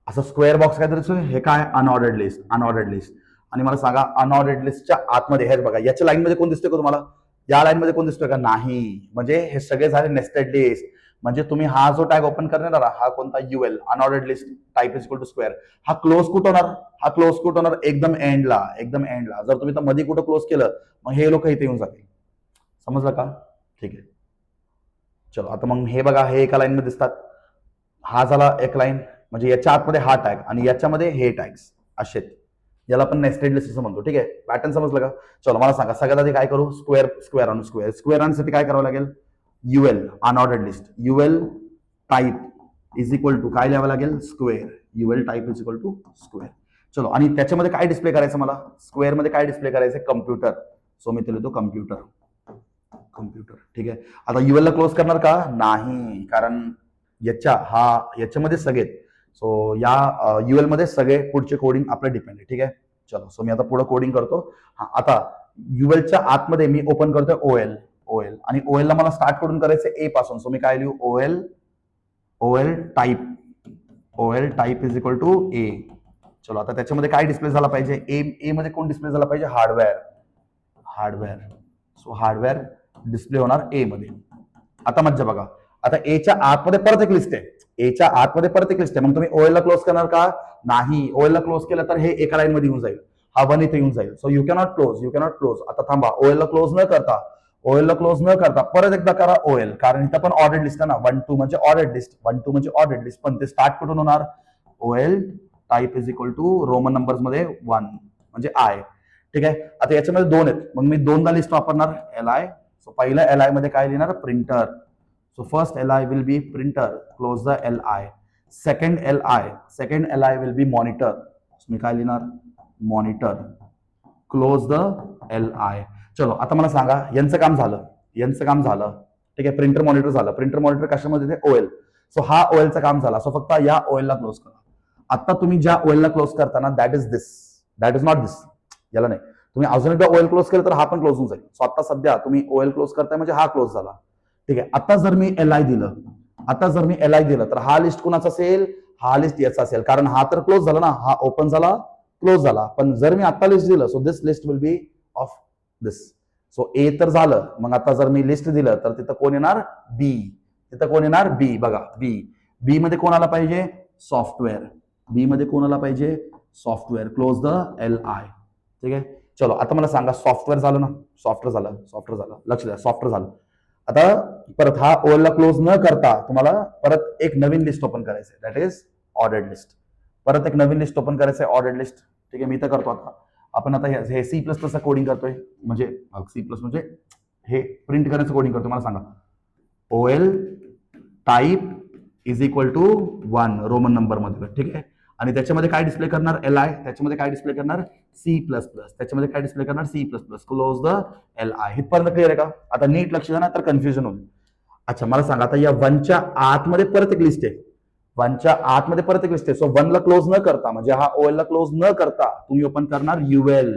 असं स्क्वेअर बॉक्स काय दिसतोय, हे काय, अनऑर्डर्ड लिस्ट. Unordered list. आणि मला सांगा अनऑर्डर्ड लिस्टच्या आतमध्ये हेच बघा, याच्या लाईन मध्ये कोण दिसतोय का तुम्हाला, या लाईन मध्ये कोण दिसतोय का, नाही. म्हणजे हे सगळे झाले नेस्टेड लिस्ट. म्हणजे तुम्ही हा जो टॅग ओपन करणार हा कोणता, UL unordered list type is equal to square. हा क्लोज कुठं होणार, हा क्लोज कुठं होणार, एकदम एंडला. एकदम एंडला. जर तुम्ही तर मध्ये कुठं क्लोज केलं मग हे लोक इथे येऊन जातील. समजलं का? ठीक आहे, चलो आता मग हे बघा, हे एका लाईन मध्ये दिसतात. हा झाला एक लाईन, म्हणजे याच्या आतमध्ये हा टॅग आणि याच्यामध्ये हे टॅग्स असे, याला आपण नेस्टेड लिस्ट असं म्हणतो. ठीक आहे, पॅटर्न समजलं का? चलो मला सांगा सगळ्यात आधी काय करू, स्क्वेअर. स्क्वेअर आणू. स्क्वेअर आणण्यासाठी काय करावं लागेल, UL unordered list. UL type is equal to काय लिहावं लागेल, square. UL type is equal to square. चलो, आणि त्याच्यामध्ये काय डिस्प्ले करायचं मला, स्क्वेअर मध्ये काय डिस्प्ले करायचं, कम्प्युटर. सो मी ते लिहितो कम्प्युटर. कम्प्युटर. ठीक आहे, आता UL ला क्लोज करणार का, नाही, कारण याच्यामध्ये सगळे. सो या UL मध्ये सगळे पुढचे कोडिंग आपलं डिपेंड आहे. ठीक आहे, चलो. सो मी आता पुढे कोडिंग करतो. हा, आता UL च्या आतमध्ये मी ओपन करतोय OL आणि OL ला मला स्टार्ट करून करायचं A पासून. सो मी काय लिहू, OL type is equal to A. चलो, आता त्याच्यामध्ये काय डिस्प्ले झाला पाहिजे, ए मध्ये कोण डिस्प्ले झाला पाहिजे, हार्डवेअर. सो हार्डवेअर डिस्प्ले होणार A मध्ये. आता मज्जा बघा, आता एच्या आतमध्ये परत एक लिस्ट आहे. एच्या आतमध्ये परत एक लिस्ट आहे. मग तुम्ही OL ला क्लोज करणार का, नाही. OL ला क्लोज केलं तर हे एका लाईन मध्ये येऊन जाईल, हा 1 इथे येऊन जाईल. So you cannot close. आता थांबा, OL ला क्लोज न करता परत एकदा करा OL, कारण इथं पण ऑर्डर्ड लिस्ट आहे ना. 1 2 म्हणजे ऑर्डर्ड लिस्ट. पण ते स्टार्ट कुठून होणार, OL type is equal to Roman numbers मध्ये 1 म्हणजे I. ठीक आहे, आता याच्यामध्ये 2 आहेत, मग मी 2दा लिस्ट वापरणार, LI. सो पहिल्या LI मध्ये काय लिहिणार, printer. So first LI will be printer, close the LI. Second LI will be monitor. So मी काय लिहिणार, monitor, close the LI. चलो, आता मला सांगा यांचं काम झालं. ठीक आहे, प्रिंटर मॉनिटर झालं. प्रिंटर मॉनिटर कशामध्ये OL. सो हा OL चं काम झाला. सो फक्त या OL ला क्लोज करा. आता तुम्ही ज्या ओएलला क्लोज करताना that is this, that is not this, याला नाही. तुम्ही अजून एकदा ओएल क्लोज केलं तर हा पण क्लोज होऊन जाईल. सो आता सध्या तुम्ही ओएल क्लोज करताय म्हणजे हा क्लोज झाला. ठीक आहे. आता जर मी एल आय दिलं तर हा लिस्ट कुणाचा असेल, हा लिस्ट याचा असेल, कारण हा तर क्लोज झाला ना, हा ओपन झाला, क्लोज झाला. पण जर मी आता लिस्ट दिलं, so this list will be of this. So A तर झालं, मग आता जर मी लिस्ट दिलं तर तिथं कोण येणार, बी. तिथं कोण येणार, बी. बघा बी, बी मध्ये कोण आला पाहिजे, सॉफ्टवेअर. बी मध्ये कोण आला पाहिजे, software. Close the L I. ठीक आहे. चलो आता मला सांगा, सॉफ्टवेअर झालं ना, सॉफ्टवेअर झालं, लक्ष द्या, सॉफ्टवेअर झालं. आता परत हा ओएलला क्लोज न करता तुम्हाला परत एक नवीन लिस्ट ओपन करायचं आहे, दॅट इज ऑर्डर्ड लिस्ट. परत एक नवीन लिस्ट ओपन करायचं आहे, ऑर्डर्ड लिस्ट. ठीक आहे. मी तर करतो आता. आपण आता हे सी प्लस प्लस कोडिंग करतोय, म्हणजे सी प्लस म्हणजे हे प्रिंट करायचं कोडिंग करतोय. मला सांगा, OL type is equal to 1 Roman number मध्ये. ठीक आहे. आणि त्याच्यामध्ये काय डिस्प्ले करणार, एल आय. त्याच्यामध्ये काय डिस्प्ले करणार, सी प्लस प्लस. त्याच्यामध्ये काय डिस्प्ले करणार, C plus plus. Close the L I. हितपर्यंत क्लिअर आहे का? आता नीट लक्ष द्या ना, तर कन्फ्युजन होईल. अच्छा, मला सांगा, आता या 1च्या आतमध्ये परत एक लिस्ट आहे. 1च्या आतमध्ये परत एक लिस्ट आहे. सो 1ला क्लोज न करता, म्हणजे हा ओएल ला क्लोज न करता तुम्ही ओपन करणार यूएल.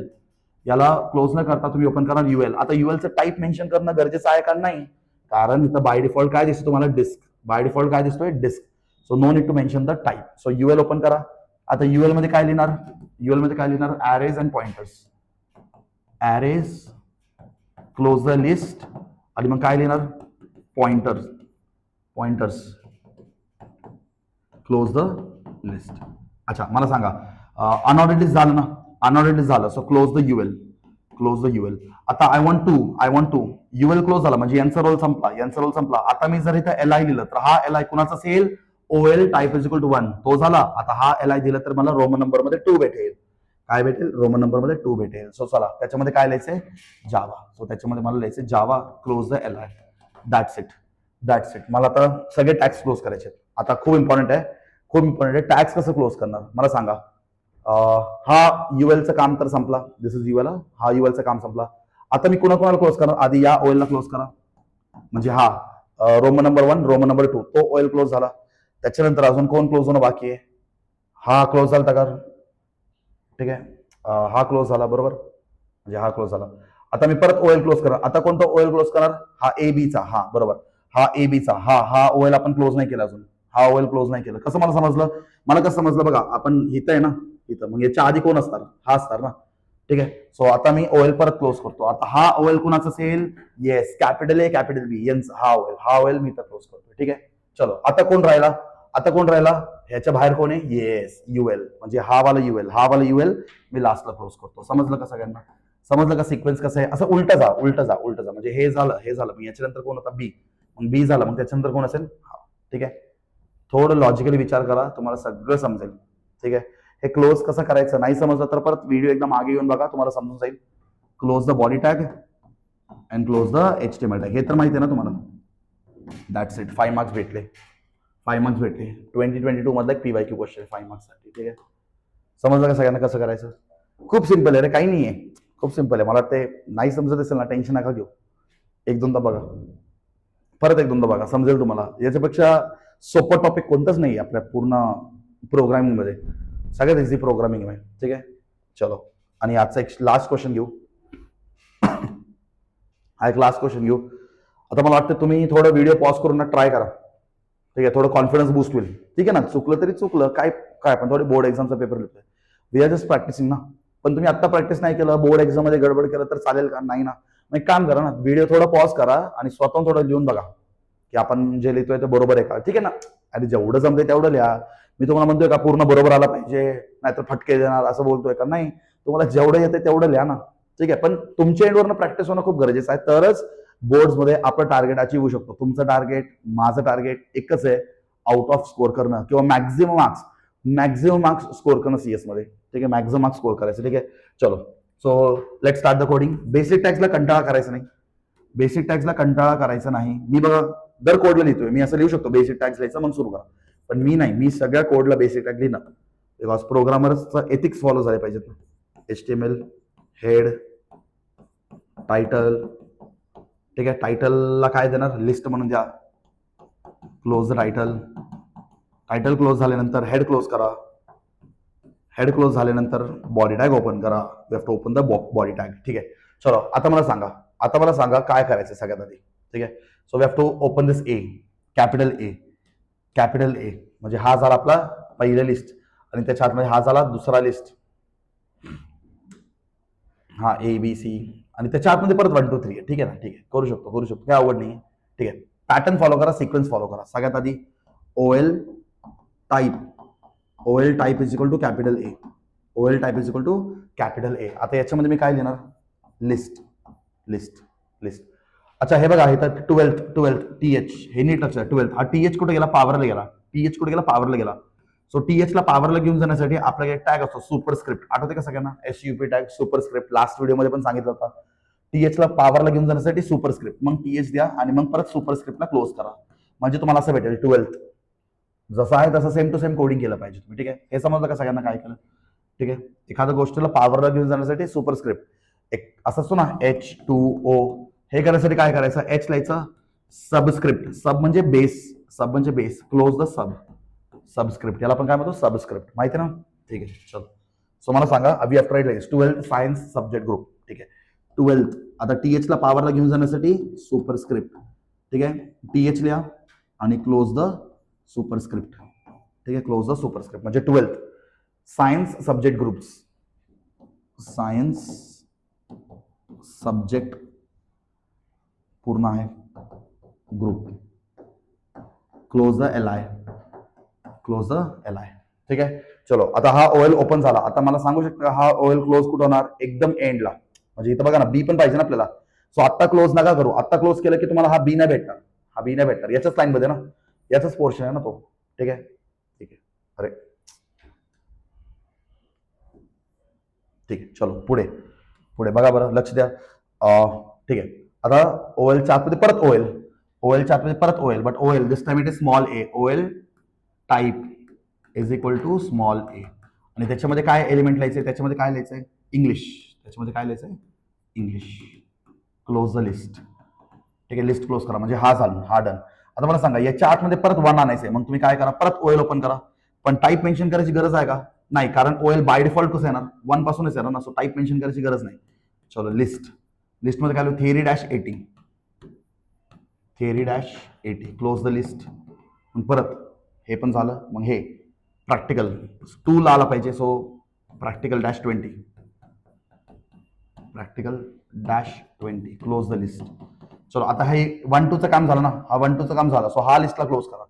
याला क्लोज न करता तुम्ही ओपन करणार यूएल. आता यूएलचं टाईप मेन्शन करणं गरजेचं आहे का, नाही? कारण इथं बाय डिफॉल्ट काय दिसतो तुम्हाला, डिस्क. बाय डिफॉल्ट काय दिसतोय, disc. So no need to mention the type. So UL open करा. आता यूएल मध्ये काय लिहिणार, यूएल मध्ये काय लिहिणार, arrays and pointers. Arrays, close the list. आणि मग काय लिहिणार, pointers. Pointers, close the list. अच्छा, मला सांगा, अनऑर्डर्ड लिस्ट झालं ना, अनऑर्डर्ड लिस्ट झालं. So close the UL. Close the UL. आता I want to UL close झाला, म्हणजे यांचा रोल संपला. आता मी जर इथं एल आय लिहिलं तर हा एल आय कुणाचा असेल, OL type is equal to 1. तो झाला. आता हा एल आय दिला तर मला रोमन नंबर मध्ये 2 भेटेल. काय भेटेल, रोमन नंबर मध्ये 2 भेटेल. सो चला, त्याच्यामध्ये काय लिहायचंय, जावा. सो त्याच्यामध्ये मला लिहायचंय Java, close the L I. That's it. मला आता सगळे टॅक्स क्लोज करायचे. आता खूप इम्पॉर्टंट आहे, टॅक्स कसं क्लोज करणार मला सांगा. हा यूएलचं काम तर संपला, दिस इज यूएल. हा यूएलचं काम संपला. आता मी कोणाकोणाला क्लोज करणार, आधी या ओएलला क्लोज करा. म्हणजे हा रोमन नंबर 1, रोमन नंबर 2, तो ओएल क्लोज झाला. त्याच्यानंतर अजून कोण क्लोज होणं बाकी आहे, हा क्लोज झाला का, ठीक आहे. हा क्लोज झाला, बरोबर, म्हणजे हा क्लोज झाला. आता मी परत ओएल क्लोज करणार. आता कोणता ओएल क्लोज करणार, हा ए बीचा. हा बरोबर, हा ए बीचा. हा ओएल आपण क्लोज नाही केला अजून. हा ओएल क्लोज नाही केलं. कसं मला समजलं, कसं समजलं बघा, आपण इथं आहे ना, इथं मग याच्या आधी कोण असणार, हा असणार ना. ठीक आहे. सो आता मी ओएल परत क्लोज करतो. आता हा ओएल कुणाचा असेल, येस, कॅपिटल ए कॅपिटल बी यांचा हा ओएल मी तर क्लोज करतो. ठीक आहे. चलो, आता कोण राहिला, ह्याच्या बाहेर कोण आहे, येस, यूएल. म्हणजे हा वाला यूएल मी लास्टला क्लोज करतो. समजलं का सगळ्यांना, समजलं का सिक्वेन्स कसं आहे. असं उलट जा. म्हणजे हे झालं, मग याच्यानंतर कोण होता, बी. मग बी झालं, मग त्याच्यानंतर कोण असेल, हा. ठीक आहे. थोडं लॉजिकली विचार करा, तुम्हाला सगळं समजेल. ठीक आहे. हे क्लोज कसं करायचं नाही समजलं तर परत व्हिडिओ एकदा मागे येऊन बघा, तुम्हाला समजून जाईल. Close the body tag and close the HTML tag. हे तर माहिती आहे ना तुम्हाला. That's it. 5 मार्क्स भेटले. 2022 मधला एक PYQ क्वेश्चन 5 मार्क्स साठी. ठीक आहे. समजलं का सगळ्यांना कसं करायचं. खूप सिंपल आहे रे, काही नाही आहे, खूप सिंपल आहे. मला वाटते नाही समजत असेल ना, टेन्शन नका घेऊ. एक दोनदा बघा, परत एक दोनदा बघा, समजेल तुम्हाला. याच्यापेक्षा सोपं टॉपिक कोणतंच नाही आपल्या पूर्ण प्रोग्रामिंग मध्ये. सगळ्यात इझी प्रोग्रामिंग आहे. ठीक आहे. चलो, आणि आजचा एक लास्ट क्वेश्चन घेऊ. हा एक लास्ट क्वेश्चन घेऊ. आता मला वाटतं तुम्ही थोडं व्हिडिओ पॉज करून ट्राय करा. ठीक आहे. थोडं कॉन्फिडन्स बूस्ट होईल. ठीक आहे ना. चुकलं तरी चुकलं, काय पण थोडी बोर्ड एक्झामचा पेपर लिहितोय. वी आर जस्ट प्रॅक्टिसिंग ना. पण तुम्ही आता प्रॅक्टिस नाही केलं, बोर्ड एक्झाम मध्ये गडबड केलं तर चालेल का, नाही ना. मग एक काम करा ना, व्हिडिओ थोडा पॉज करा आणि स्वतःहून थोडं लिहून बघा की आपण जे लिहितोय ते बरोबर आहे का. ठीक आहे ना. आणि जेवढं जमतंय तेवढं लिहा. मी तुम्हाला म्हणतोय का पूर्ण बरोबर आला पाहिजे, नाहीतर फटके देणार असं बोलतोय का, नाही. तुम्हाला जेवढं येते तेवढं लिहा ना. ठीक आहे. पण तुमच्या एंडवरनं प्रॅक्टिस होणं खूप गरजेचं आहे, तरच बोर्ड्समध्ये आपलं टार्गेट अचीव्ह होऊ शकतो. तुमचं टार्गेट, माझं टार्गेट एकच आहे, आउट ऑफ स्कोर करणं किंवा मॅक्झिमम मार्क्स स्कोर करणं सीएस मध्ये. ठीक आहे. मॅक्झिमम मार्क्स स्कोर करायचं. ठीक आहे. चलो, so let start the coding. Basic टॅग्सला कंटाळा करायचा नाही. मी बघा दर कोडला लिहितोय, मी असं लिहू शकतो बेसिक टॅग्स लिहायचं मग सुरू करा. पण मी नाही, मी सगळ्या कोडला बेसिक टॅग लिहिणार. बिकॉज प्रोग्रामर्सचं एथिक्स फॉलो झाले पाहिजेत ना. HTML, head, title. ठीक आहे. टायटलला काय देणार, लिस्ट म्हणून द्या. क्लोज द टायटल क्लोज झाल्यानंतर हेड क्लोज करा. हेड क्लोज झाल्यानंतर बॉडी टॅग ओपन करा. You have to open the body tag. ठीक आहे, चलो आता मला सांगा काय करायचं सगळ्यात आधी. ठीक आहे, so we have to open this A, capital A. Capital A म्हणजे हा झाला आपला पहिला लिस्ट आणि त्याच्या आतमध्ये हा झाला दुसरा लिस्ट. हा ए बी सी आणि त्याच्या आतमध्ये परत 1 2 3 आहे. ठीक आहे ना, ठीक आहे, करू शकतो काय आवड नाही. ठीक आहे, पॅटर्न फॉलो करा, सिक्वेन्स फॉलो करा. सगळ्यात आधी OL type is equal to capital A. OL type is equal to capital A. आता याच्यामध्ये मी काय लिहिणार, लिस्ट लिस्ट लिस्ट. अच्छा हे बघा इथं 12th TH, हे नीट लक्षात. 12th हा TH कुठे गेला, पॉवरला गेला. TH कुठे गेला, पॉवरला गेला. सो TH ला पॉवरला घेऊन जाण्यासाठी आपल्याकडे एक टॅग असतो सुपरस्क्रिप्ट. आठवते का सगळ्यांना, SUP टॅग सुपरस्क्रिप्ट. लास्ट व्हिडिओमध्ये पण सांगितलं होतं. TH ला पॉवरला घेऊन जाण्यासाठी सुपरस्क्रिप्ट, मग TH द्या आणि मग परत सुपरस्क्रिप्टला क्लोज करा. म्हणजे तुम्हाला असं भेटेल 12th. जसं आहे तसं सेम टू सेम कोडिंग केलं पाहिजे तुम्ही. ठीक आहे, हे समजलं का सगळ्यांना काय केलं. ठीक आहे, एखाद्या गोष्टीला पॉवरला घेऊन जाण्यासाठी सुपरस्क्रिप्ट एक असं असतो ना, H2O. हे करण्यासाठी काय करायचं, H लिहायचं, सबस्क्रिप्ट. सब म्हणजे बेस, क्लोज द सबस्क्रिप्ट. याला आपण काय म्हणतो, सबस्क्रिप्ट. माहिती ना. ठीक आहे, चलो. सो मला सांगा, we have tried 12th science subject group. ठीक आहे, 12th. आता TH ला पॉवरला घेऊन जाण्यासाठी सुपरस्क्रिप्ट. ठीक आहे, TH लिहा आणि क्लोज द सुपरस्क्रिप्ट. ठीक आहे, क्लोज द सुपरस्क्रिप्ट म्हणजे 12th science subject groups. Science subject पूर्ण आहे ग्रुप. Close the LI. ठीक आहे, चलो. आता हा OL ओपन झाला. आता मला सांगू शकता हा OL क्लोज कुठं होणार, एकदम एंडला. म्हणजे इथं बघा ना, बी पण पाहिजे ना आपल्याला. सो आता क्लोज नका करू. आता क्लोज केलं की तुम्हाला हा बी नाही भेटणार. याच्याच लाईन मध्ये ना, याचाच पोर्शन आहे ना तो. ठीक आहे, अरे ठीक आहे, चलो पुढे बघा बरं, लक्ष द्या. ठीक आहे, आता OLच्या आतमध्ये परत OL, but OL this time it is small A. OL type is equal to small A. आणि त्याच्यामध्ये काय एलिमेंट लिहायचंय, त्याच्यामध्ये काय लिहायचंय, इंग्लिश. Close the list. ठीक आहे, लिस्ट क्लोज करा म्हणजे हा डन. आता मला सांगा, याच्या आतमध्ये परत 1 आणायचंय. मग तुम्ही काय करा, परत OL ओपन करा. पण टाईप मेन्शन करायची गरज आहे का, नाही, कारण OL बाय डिफॉल्ट कसं येणार, 1 पासूनच येणार ना. सो टाईप मेन्शन करायची गरज नाही. चलो, लिस्टमध्ये काय theory-80 क्लोज द लिस्ट. परत हे पण झालं. मग हे प्रॅक्टिकल 2 ला आला पाहिजे. So practical-20 close the list. चलो, आता हे 1 2 चं काम झालं ना. हा 1 2 चं काम झालं. सो हा लिस्टला क्लोज करा.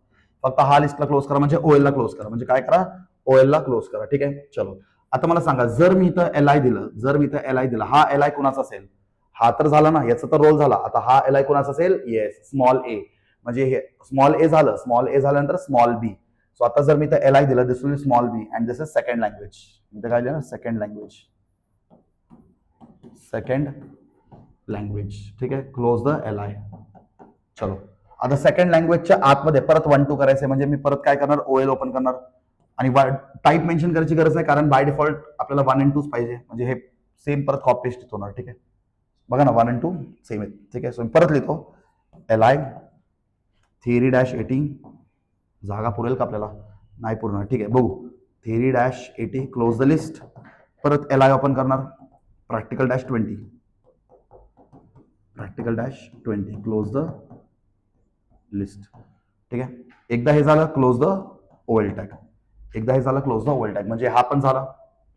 फक्त हा लिस्टला क्लोज करा म्हणजे OL ला क्लोज करा. म्हणजे काय करा, OL ला क्लोज करा. ठीक आहे, चलो. आता मला सांगा, जर मी इथं LI दिलं, हा LI कुणाचा असेल, हा तर झाला ना, याचा तर रोल झाला. आता हा LI कुणाचा असेल, येस, स्मॉल ए. म्हणजे हे स्मॉल ए झाल्यानंतर स्मॉल बी. सो आता जर मी इथं LI दिलं, this will small B and this is second language. इथं काय लिहिलं, सेकंड लँग्वेज. ठीक आहे, क्लोज द LI. चलो, आता सेकंड लँग्वेजच्या आतमध्ये परत 1 2 करायचंय. म्हणजे मी परत काय करणार, OL ओपन करणार. आणि टाईप मेन्शन करायची गरज नाही, कारण बाय डिफॉल्ट आपल्याला 1 and 2 पाहिजे. म्हणजे हे सेम परत कॉपी पेस्ट होणार. ठीक आहे, बघा ना, 1 and 2 सेम आहे. ठीक आहे, सो मी परत लिहितो, LI theory-80. जागा पुरेल का आपल्याला, नाही पुरणार. ठीक आहे, बघू. theory-80 close the list. परत LI ओपन करणार. practical-20 close the list. ठीक आहे, एकदा हे झालं, क्लोज द OL टॅग. म्हणजे हा पण झाला.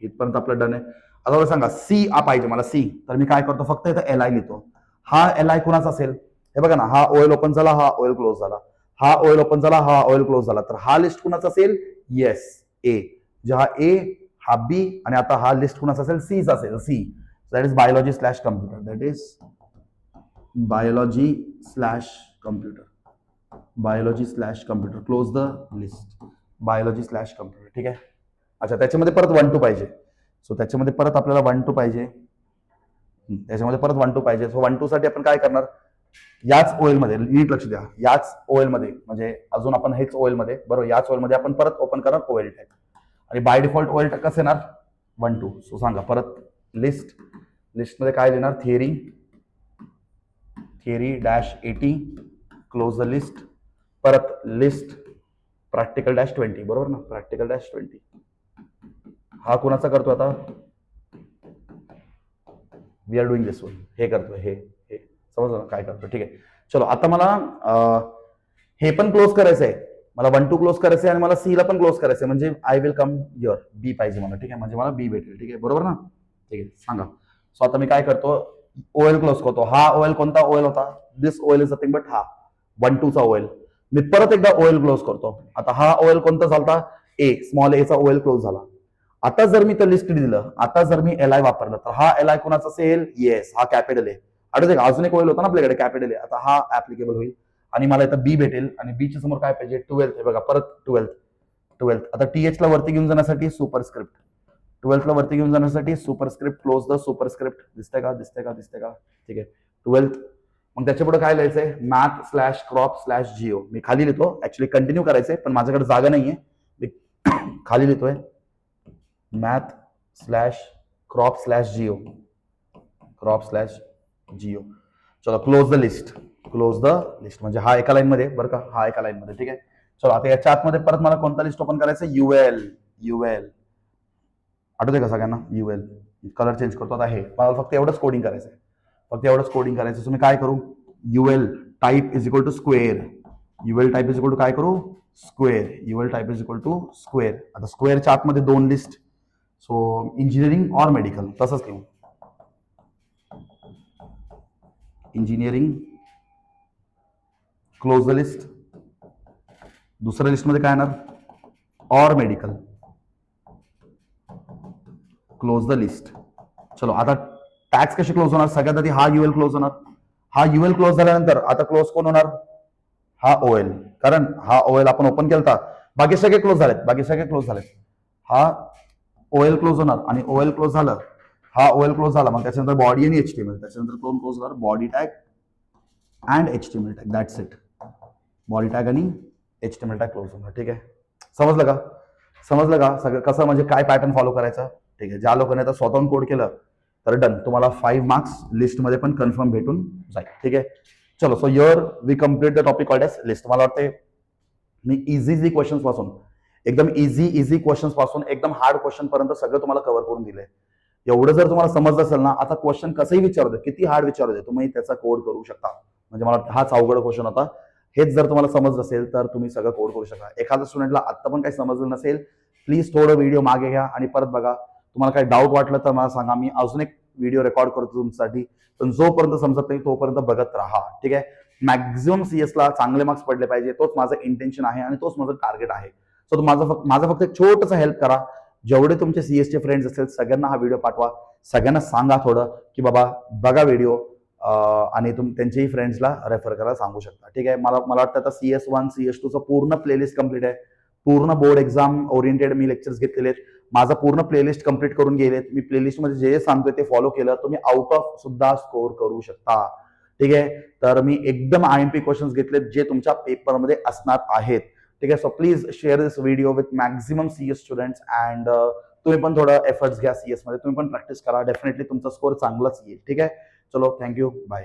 इथपर्यंत आपलं डन आहे. आता मला सांगा, सी पाहिजे मला, सी. तर मी काय करतो, फक्त इथं LI लिहितो. हा LI कुणाचा असेल, हे बघा ना, हा OL ओपन झाला, हा OL क्लोज झाला. हा OL ओपन झाला, हा OL क्लोज झाला. तर हा लिस्ट कुणाचा असेल, येस, ए. जे हा ए, हा बी आणि आता हा लिस्ट कुणाचा असेल, सीचा असेल. C that is biology computer. Close the list. Biology computer. ठीक आहे, अच्छा. त्याच्यामध्ये परत 1 2 पाहिजे. सो त्याच्यामध्ये परत आपल्याला 1 2 पाहिजे. सो 1 2 साठी आपण काय करणार, याच OL मध्ये, नीट लक्ष द्या, याच OL मध्ये, म्हणजे अजून आपण हेच OL मध्ये, बरोबर, याच OL मध्ये आपण परत ओपन करणार OL टॅग. आणि बाय डिफॉल्ट OL टॅग कसं येणार, 1 2. सो सांगा, परत लिस्टमध्ये काय लिहिणार, theory-80 क्लोज द लिस्ट. परत लिस्ट practical-20, बरोबर ना, practical-20. हा कोणाचा करतोय आता, we are doing this one, हे करतोय, हे समजलं काय करतोय, ठीक आहे. चलो आता मला हे पण क्लोज करायचं आहे, मला 1 2 क्लोज करायचं आहे आणि मला सी ला पण क्लोज करायचं आहे, म्हणजे आय विल कम युअर बी पाहिजे मला, ठीक आहे, म्हणजे मला बी भेटेल, ठीक आहे, बरोबर ना, ठीक आहे, सांगा. सो आता मी काय करतो, ओएल क्लोज करतो. हा ओएल कोणता ओएल होता, दिस ओएल इज नथिंग बट हा 1 2 चा ओएल. मी परत एकदा ओएल क्लोज करतो. आता हा ओएल कोणता झाला, ए, स्मॉल ए चा ओएल क्लोज झाला. आता जर मी तर लिस्ट दिलं, आता जर मी एल आय वापरलं तर हा एल आय कोणाचा असेल, येस, हा कॅपिटल आहे. आठवते का अजून एक ओएल होता ना आपल्याकडे कॅपिटल आहे, आता हा ऍप्लिकेबल होईल आणि मला इथं बी भेटेल आणि बी च्या समोर काय पाहिजे, 12th. हे बघा परत 12th. आता टीएच ला वरती घेऊन जाण्यासाठी सुपरस्क्रिप्ट, 12th ला वरती घेऊन जाण्यासाठी सुपरस्क्रिप्ट, क्लोज द सुपरस्क्रिप्ट. दिसतंय का, ठीक आहे, 12th. मग त्याच्या पुढे काय लिहायचंय, math/crop/geo. मी खाली लिहितो, ऍक्च्युली कंटिन्यू करायचंय पण माझ्याकडे जागा नाहीये, मी खाली लिहितोय math/crop/geo. चलो क्लोज द लिस्ट, म्हणजे हा एका लाईन मध्ये, बरं का, हा एका लाईन मध्ये, ठीक आहे. चलो आता याच्या आतमध्ये परत मला कोणता लिस्ट ओपन करायचं, युएल. आठवते का सगळ्यांना, युएल. कलर चेंज करतो आता, हे मला फक्त एवढंच कोडिंग करायचंय, सो मी काय करू, UL type is equal to square, काय करू, स्क्वेअर. आता स्क्वेअरच्या आतमध्ये 2 लिस्ट, सो इंजिनिअरिंग और मेडिकल, तसंच लिहू, इंजिनिअरिंग, क्लोज द लिस्ट. दुसऱ्या लिस्टमध्ये काय येणार, और मेडिकल, क्लोज द लिस्ट. चलो आता टॅक्स कसे क्लोज होणार, सगळ्यात आधी हा युएल क्लोज होणार. हा युएल क्लोज झाल्यानंतर आता क्लोज कोण होणार, हा ओएल, कारण हा ओएल आपण ओपन केलता, बाकी सगळे क्लोज झालेत. हा ओएल क्लोज होणार आणि ओएल क्लोज झालं, हा ओएल क्लोज झाला, मग त्याच्यानंतर बॉडी आणि एचटीएमएल, त्याच्यानंतर कोण क्लोज होणार, body tag and HTML tag, that's it. Body tag आणि एचटीएमएल टॅग क्लोज होणार, ठीक आहे. समजलं का सगळं कसं, म्हणजे काय पॅटर्न फॉलो करायचा, ठीक आहे. ज्या लोकांनी आता स्वतःहून कोड केलं तर डन, तुम्हाला 5 मार्क्स लिस्टमध्ये पण कन्फर्म भेटून जाईल, ठीक आहे. चलो, so your we complete the topic called as list. मला वाटते मी इझी क्वेश्चन पासून एकदम इझी क्वेश्चन पासून एकदम हार्ड क्वेश्चन पर्यंत सगळं तुम्हाला कव्हर करून दिलंय. एवढं जर तुम्हाला समजलं असेल ना, आता क्वेश्चन कसंही विचारू दे, किती हार्ड विचारू दे, तुम्ही त्याचा कोड करू शकता. म्हणजे मला हाच अवघड क्वेश्चन होता, हेच जर तुम्हाला समजलं असेल तर तुम्ही सगळं कोड करू शकता. एखाद्या स्टुडंटला आता पण काही समजलं नसेल, प्लीज थोडं व्हिडिओ मागे घ्या आणि परत बघा. तुम्हाला काही डाऊट वाटलं तर मला सांगा, मी अजून एक व्हिडिओ रेकॉर्ड करतो तुमच्यासाठी. पण जोपर्यंत समजत नाही तोपर्यंत बघत राहा, ठीक आहे. मॅक्झिमम CS ला चांगले मार्क्स पडले पाहिजे, तोच माझं इंटेन्शन आहे आणि तोच माझं टार्गेट आहे. सो माझं फक्त एक छोटंसं हेल्प करा, जेवढे तुमचे CS चे फ्रेंड्स असेल सगळ्यांना हा व्हिडिओ पाठवा, सगळ्यांना सांगा थोडं की बाबा बघा व्हिडिओ, आणि तुम्ही त्यांच्याही फ्रेंड्सला रेफर करायला सांगू शकता, ठीक आहे. मला वाटतं आता CS1 CS2 चं पूर्ण प्लेलिस्ट कम्प्लीट आहे, पूर्ण बोर्ड एक्झाम ओरिएंटेड मी लेक्चर्स घेतलेले आहेत, माझा पूर्ण प्लेलिस्ट कम्प्लीट करून गेलेत. मी प्लेलिस्ट मध्ये जे सांगतोय ते फॉलो केलं, तुम्ही आउट ऑफ सुद्धा स्कोर करू शकता, ठीक आहे. तर मी एकदम IMP क्वेश्चन्स घेतलेत जे तुमच्या पेपरमध्ये असणार आहेत, ठीक आहे. So please share this video with maximum CS students and तुम्ही पण थोडं एफर्ट्स घ्या CS मध्ये, तुम्ही पण प्रॅक्टिस करा, डेफिनेटली तुमचा स्कोर चांगलाच येईल, ठीक आहे. चलो, थँक्यू, बाय.